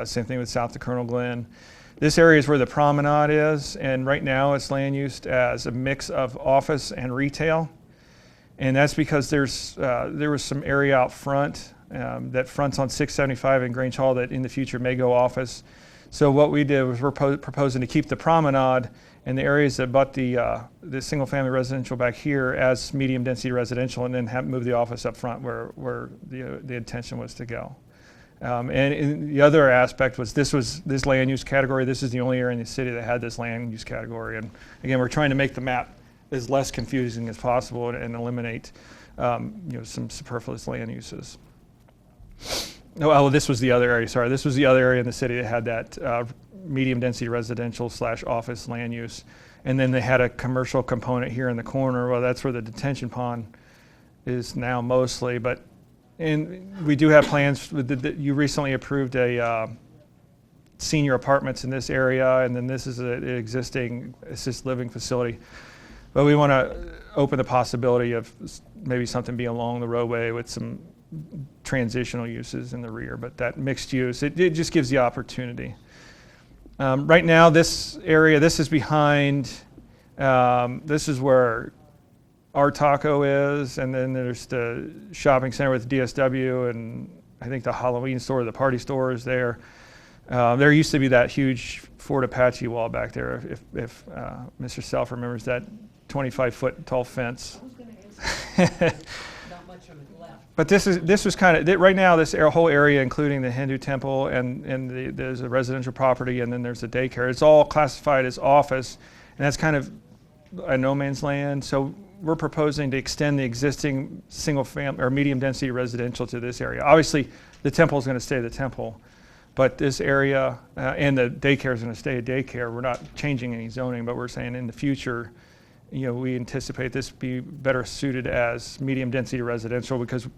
Same thing with south of Colonel Glenn. This area is where the promenade is, and right now it's land used as a mix of office and retail. And that's because there was some area out front that fronts on 675 and Grange Hall that in the future may go office. So what we did was we're proposing to keep the promenade and the areas that butt the single-family residential back here as medium-density residential, and then move the office up front where the intention was to go. And the other aspect was this land use category. This is the only area in the city that had this land use category. And again, we're trying to make the map as less confusing as possible and eliminate some superfluous land uses. Oh, this was the other area. Sorry, this was the other area in the city that had that medium-density residential / office land use, and then they had a commercial component here in the corner. Well, that's where the detention pond is now mostly, and we do have plans. You recently approved a senior apartments in this area, and then this is an existing assisted living facility. But we want to open the possibility of maybe something being along the roadway with some transitional uses in the rear, but that mixed use, it just gives the opportunity. Right now, this area, this is behind, this is where our taco is, and then there's the shopping center with DSW, and I think the Halloween store, the party store is there. There used to be that huge Ford Apache wall back there, if Mr. Self remembers that 25-foot tall fence. But this was kind of, right now this whole area, including the Hindu temple and there's a residential property, and then there's a daycare. It's all classified as office, and that's kind of a no man's land. So we're proposing to extend the existing single family or medium density residential to this area. Obviously, the temple is going to stay the temple, but this area and the daycare is going to stay a daycare. We're not changing any zoning, but we're saying in the future, we anticipate this be better suited as medium density residential because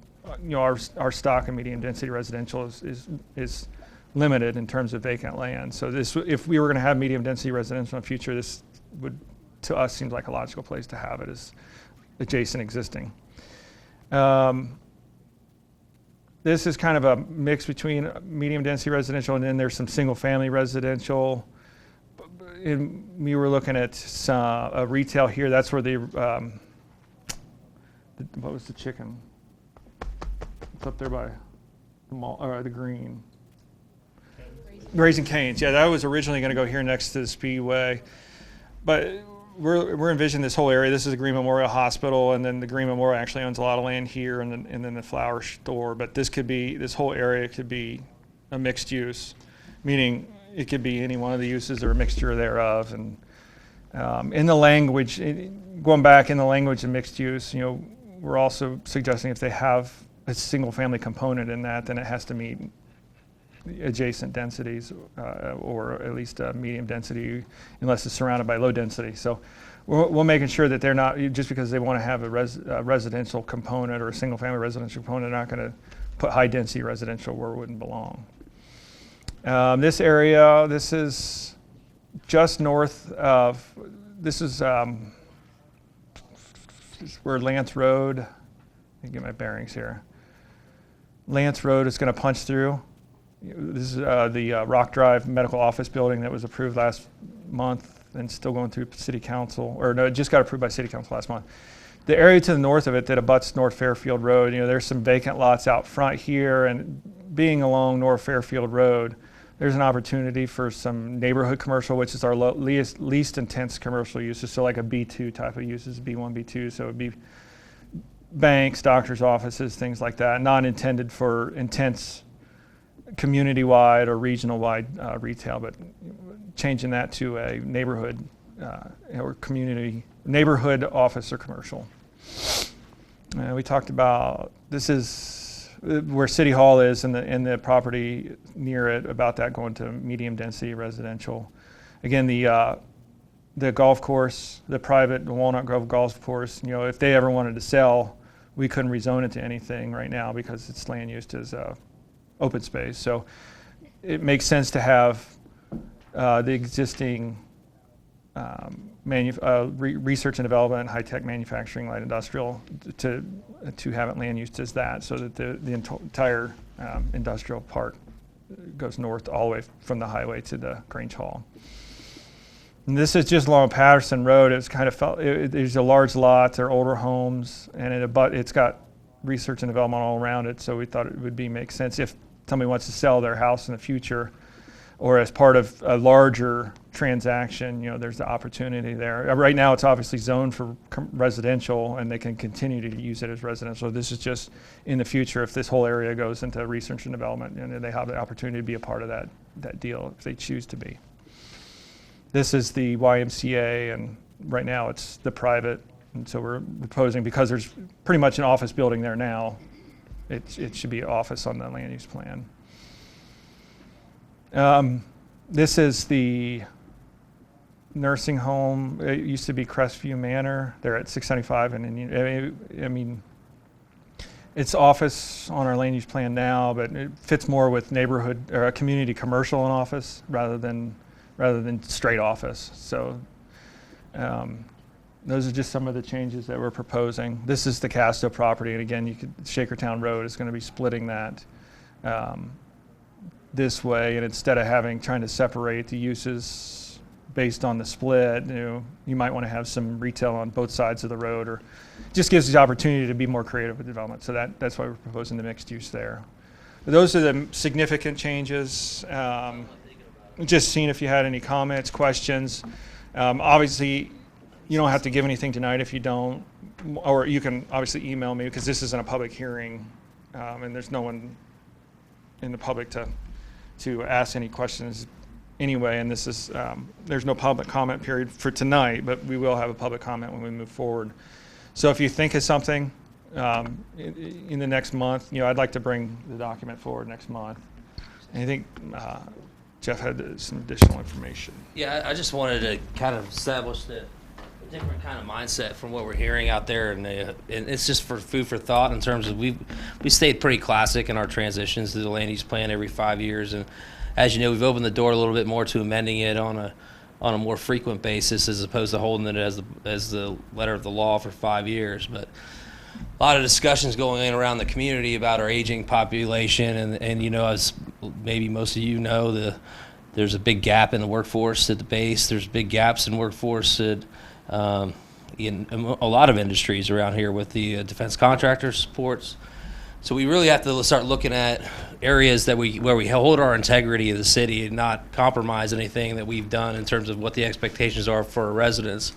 our stock in medium density residential is limited in terms of vacant land. So if we were going to have medium density residential in the future, this would, to us, seems like a logical place to have it as adjacent existing. This is kind of a mix between medium density residential and then there's some single family residential. We were looking at a retail here. That's where what was the chicken? It's up there by the mall, or the green. Raising Cane's. Yeah, that was originally going to go here next to the Speedway, but we're envisioning this whole area. This is the Green Memorial Hospital, and then the Green Memorial actually owns a lot of land here, and then the flower store. But this whole area could be a mixed use, meaning it could be any one of the uses or a mixture thereof. And in the language, going back in the language of mixed use, we're also suggesting if they have a single family component in that, then it has to meet adjacent densities, or at least medium density, unless it's surrounded by low density. So we're making sure that they're not, just because they want to have a residential component or a single family residential component, they're not going to put high density residential where it wouldn't belong. This area, this is just north of, this is where Lance Road, let me get my bearings here. Lance Road is going to punch through. This is the Rock Drive Medical Office Building that was approved last month and still going through City Council, or no, it just got approved by City Council last month. The area to the north of it that abuts North Fairfield Road, there's some vacant lots out front here, and being along North Fairfield Road, there's an opportunity for some neighborhood commercial, which is our least intense commercial uses, so like a B2 type of uses, B1, B2, so it would be banks, doctors' offices, things like that, not intended for intense community-wide or regional-wide retail, but changing that to a neighborhood or community, neighborhood office or commercial. We talked about, this is where City Hall is and the property near it, about that going to medium density residential. Again, the golf course, the private Walnut Grove golf course, if they ever wanted to sell, we couldn't rezone it to anything right now because it's land used as open space. So it makes sense to have the existing research and development, high-tech manufacturing, light industrial, to have it land used as that, so that the entire industrial park goes north all the way from the highway to the Grange Hall. And this is just along Patterson Road. It's kind of there's a large lot, they're older homes, and it's got research and development all around it. So we thought it would make sense if somebody wants to sell their house in the future, or as part of a larger transaction, there's the opportunity there. Right now, it's obviously zoned for residential, and they can continue to use it as residential. This is just in the future, if this whole area goes into research and development, and they have the opportunity to be a part of that deal if they choose to be. This is the YMCA, and right now it's the private, and so we're proposing, because there's pretty much an office building there now, it should be office on the land use plan. This is the nursing home. It used to be Crestview Manor. They're at 675, and it's office on our land use plan now, but it fits more with neighborhood or a community commercial and office rather than straight office. So those are just some of the changes that we're proposing. This is the Casto property, and again, Shakertown Road is going to be splitting that this way, and instead of trying to separate the uses based on the split, you might want to have some retail on both sides of the road, or just gives the opportunity to be more creative with development. So that's why we're proposing the mixed use there. But those are the significant changes. Just seeing if you had any comments, questions. Obviously, you don't have to give anything tonight if you don't, or you can obviously email me, because this isn't a public hearing, and there's no one in the public to ask any questions anyway, and this is there's no public comment period for tonight, but we will have a public comment when we move forward. So if you think of something in the next month, I'd like to bring the document forward next month. And I think Jeff had some additional information. Yeah, I just wanted to kind of establish a different kind of mindset from what we're hearing out there, and it's just for food for thought in terms of we stayed pretty classic in our transitions to the land use plan every 5 years, and as you know, we've opened the door a little bit more to amending it on a more frequent basis as opposed to holding it as the letter of the law for 5 years. But a lot of discussions going on around the community about our aging population, and as maybe most of you know, there's a big gap in the workforce at the base. There's big gaps in workforce in a lot of industries around here with the defense contractors, supports. So we really have to start looking at areas where we hold our integrity of the city and not compromise anything that we've done in terms of what the expectations are for our residents.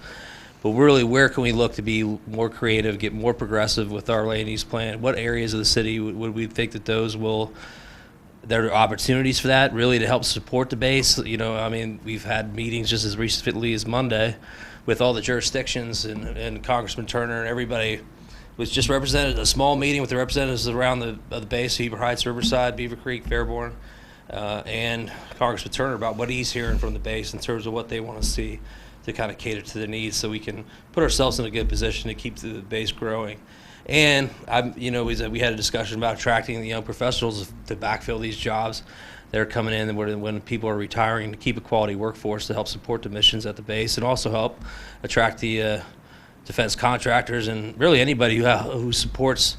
But really, where can we look to be more creative, get more progressive with our land use plan? What areas of the city would we think that there are opportunities for that, really, to help support the base? We've had meetings just as recently as Monday with all the jurisdictions, and Congressman Turner and everybody was just represented, a small meeting with the representatives around the base, Heber Heights, Riverside, Beavercreek, Fairborn, and Congressman Turner about what he's hearing from the base in terms of what they want to see to kind of cater to the needs, so we can put ourselves in a good position to keep the base growing. And we had a discussion about attracting the young professionals to backfill these jobs that are coming in when people are retiring, to keep a quality workforce to help support the missions at the base, and also help attract the defense contractors and really anybody who supports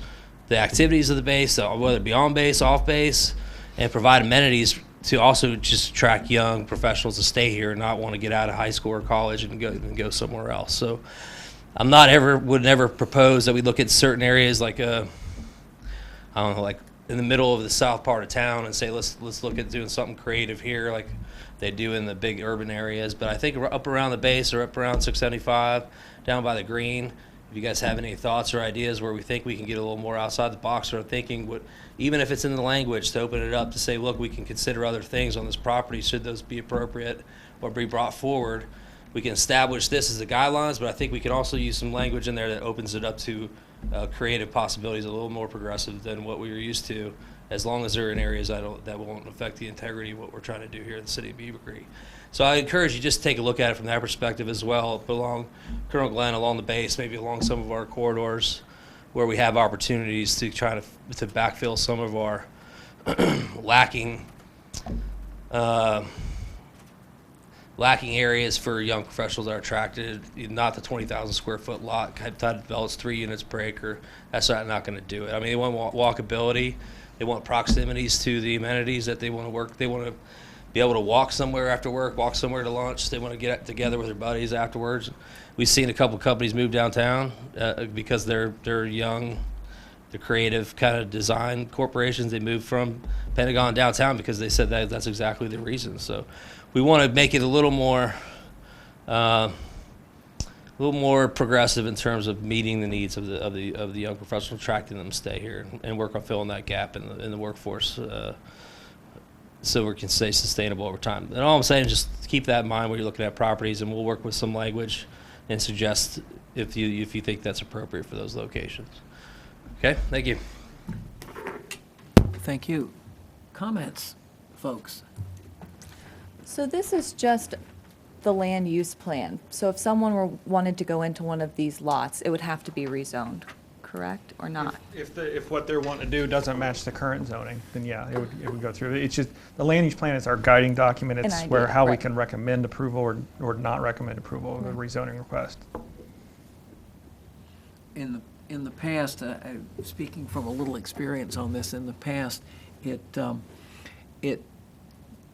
the activities of the base, whether it be on base, off base, and provide amenities to also just attract young professionals to stay here and not want to get out of high school or college and go somewhere else. So would never propose that we look at certain areas like like in the middle of the south part of town and say let's look at doing something creative here like they do in the big urban areas. But I think up around the base or up around 675, down by the green, if you guys have any thoughts or ideas where we think we can get a little more outside the box, or thinking even if it's in the language, to open it up to say, look, we can consider other things on this property should those be appropriate or be brought forward. We can establish this as the guidelines, but I think we can also use some language in there that opens it up to creative possibilities, a little more progressive than what we were used to, as long as they're in areas that won't affect the integrity of what we're trying to do here in the city of Beavercreek. So I encourage you just to take a look at it from that perspective as well, along Colonel Glenn, along the base, maybe along some of our corridors where we have opportunities to try to backfill some of our lacking areas for young professionals that are attracted, not the 20,000 square foot lot type develops 3 units per acre. That's not going to do it. I mean, they want walkability. They want proximities to the amenities that they want to work. They want to be able to walk somewhere after work, walk somewhere to lunch. They want to get together with their buddies afterwards. We've seen a couple companies move downtown because they're young, they're creative kind of design corporations. They moved from Pentagon downtown because they said that's exactly the reason. So we want to make it a little more progressive in terms of meeting the needs of the young professionals, attracting them to stay here and work on filling that gap in the workforce, so we can stay sustainable over time. And all I'm saying is just keep that in mind when you're looking at properties, and we'll work with some language and suggest if you think that's appropriate for those locations. Okay, thank you. Thank you. Comments, folks? So this is just the land use plan. So if someone wanted to go into one of these lots, it would have to be rezoned, correct, or not? If what they're wanting to do doesn't match the current zoning, then yeah, it would go through. It's just, the land use plan is our guiding document. It's idea, where how we right. can recommend approval or not recommend approval of a rezoning request. In the past, speaking from a little experience on this, in the past, it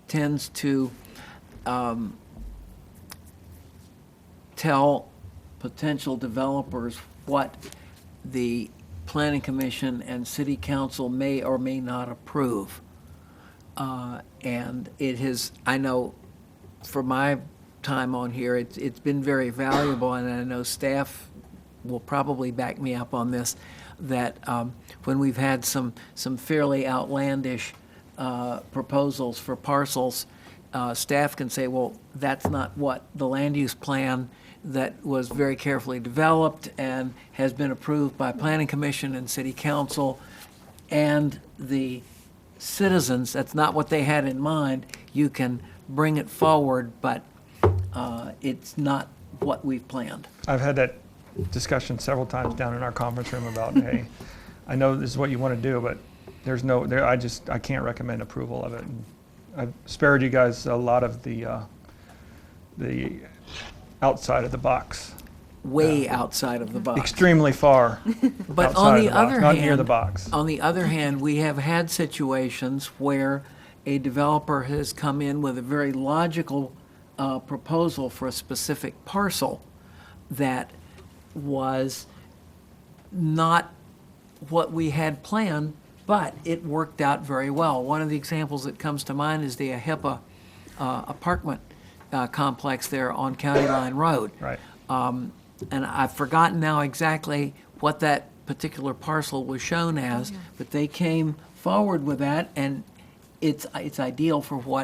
tends to tell potential developers what the planning commission and city council may or may not approve. And it has, I know for my time on here, it's been very valuable, and I know staff will probably back me up on this, that when we've had some fairly outlandish proposals for parcels, staff can say, well, that's not what the land use plan that was very carefully developed and has been approved by planning commission and city council and the citizens, that's not what they had in mind. You can bring it forward, but it's not what we've planned. I've had that discussion several times down in our conference room about, hey, I know this is what you want to do, but I can't recommend approval of it. And I've spared you guys a lot of the outside of the box. Way outside of the box. Extremely far. But outside on of the box, other not hand, near the box. On the other hand, we have had situations where a developer has come in with a very logical proposal for a specific parcel that was not what we had planned, but it worked out very well. One of the examples that comes to mind is the AHIPA apartment complex there on County Line Road. Right. And I've forgotten now exactly what that particular parcel was shown as, but they came forward with that, and it's ideal for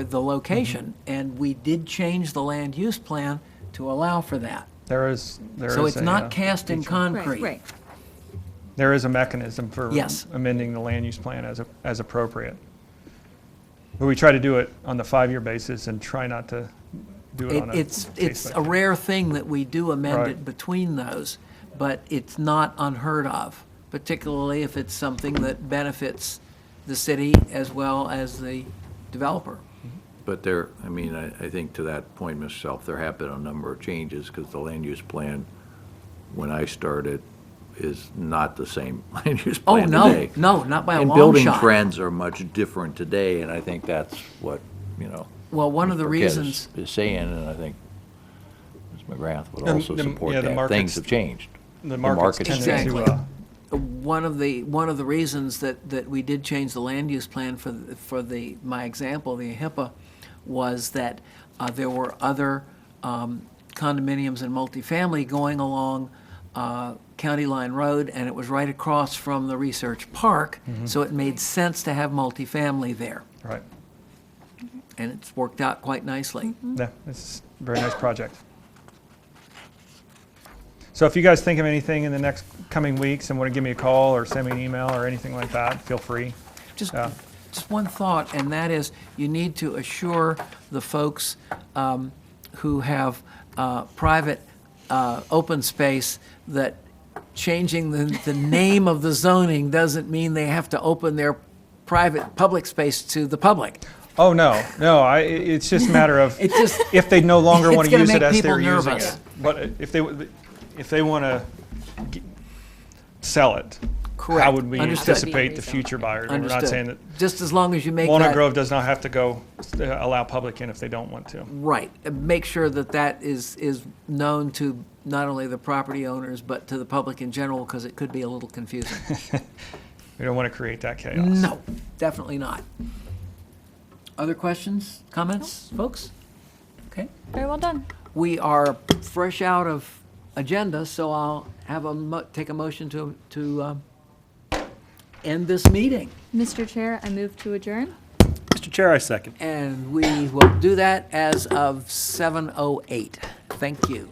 the location. And we did change the land use plan to allow for that. There is So it's a, not cast in concrete. Right. There is a mechanism for Yes. amending the land use plan as appropriate. But we try to do it on the 5-year basis and try not to do it on a It's case by a case. rare thing that we do amend Right. it between those, but it's not unheard of, particularly if it's something that benefits the city as well as the developer. But there, I mean, I think to that point, Mr. Self, there have been a number of changes, because the land use plan, when I started, is not the same land use Oh, plan no, today. no, not by a And long building shot. trends are much different today, and I think that's what, Well, one of the Burkett reasons, is saying, and I think Ms. McGrath would And also the- support yeah, the that. markets- Things have changed. The market's tending Exactly. to, one of the reasons that we did change the land use plan for my example, the HIPAA, was that there were other condominiums and multifamily going along County Line Road, and it was right across from the Research Park, so it made sense to have multifamily there, right. and it's worked out quite nicely. Yeah, it's a very nice project. So if you guys think of anything in the next coming weeks and want to give me a call or send me an email or anything like that, feel free. Just, Yeah. just one thought, and that is, you need to assure the folks who have private open space that changing the name of the zoning doesn't mean they have to open their public space to the public. Oh, no, it's just a matter of It just, if they no longer It's want to gonna use it make as people they're using nervous. it. But if they want to sell it, Correct. how would we Understood. anticipate the future buyers? And we're not saying that understood. Just as long as you make Walnut that, Grove does not have to go allow public in if they don't want to. right, make sure that is known to not only the property owners, but to the public in general, because it could be a little confusing. We don't want to create that chaos. No, definitely not. Other questions, comments, folks? Okay. Very well done. We are fresh out of agenda, so I'll have take a motion to end this meeting. Mr. Chair, I move to adjourn. Mr. Chair, I second. And we will do that as of 7:08. Thank you.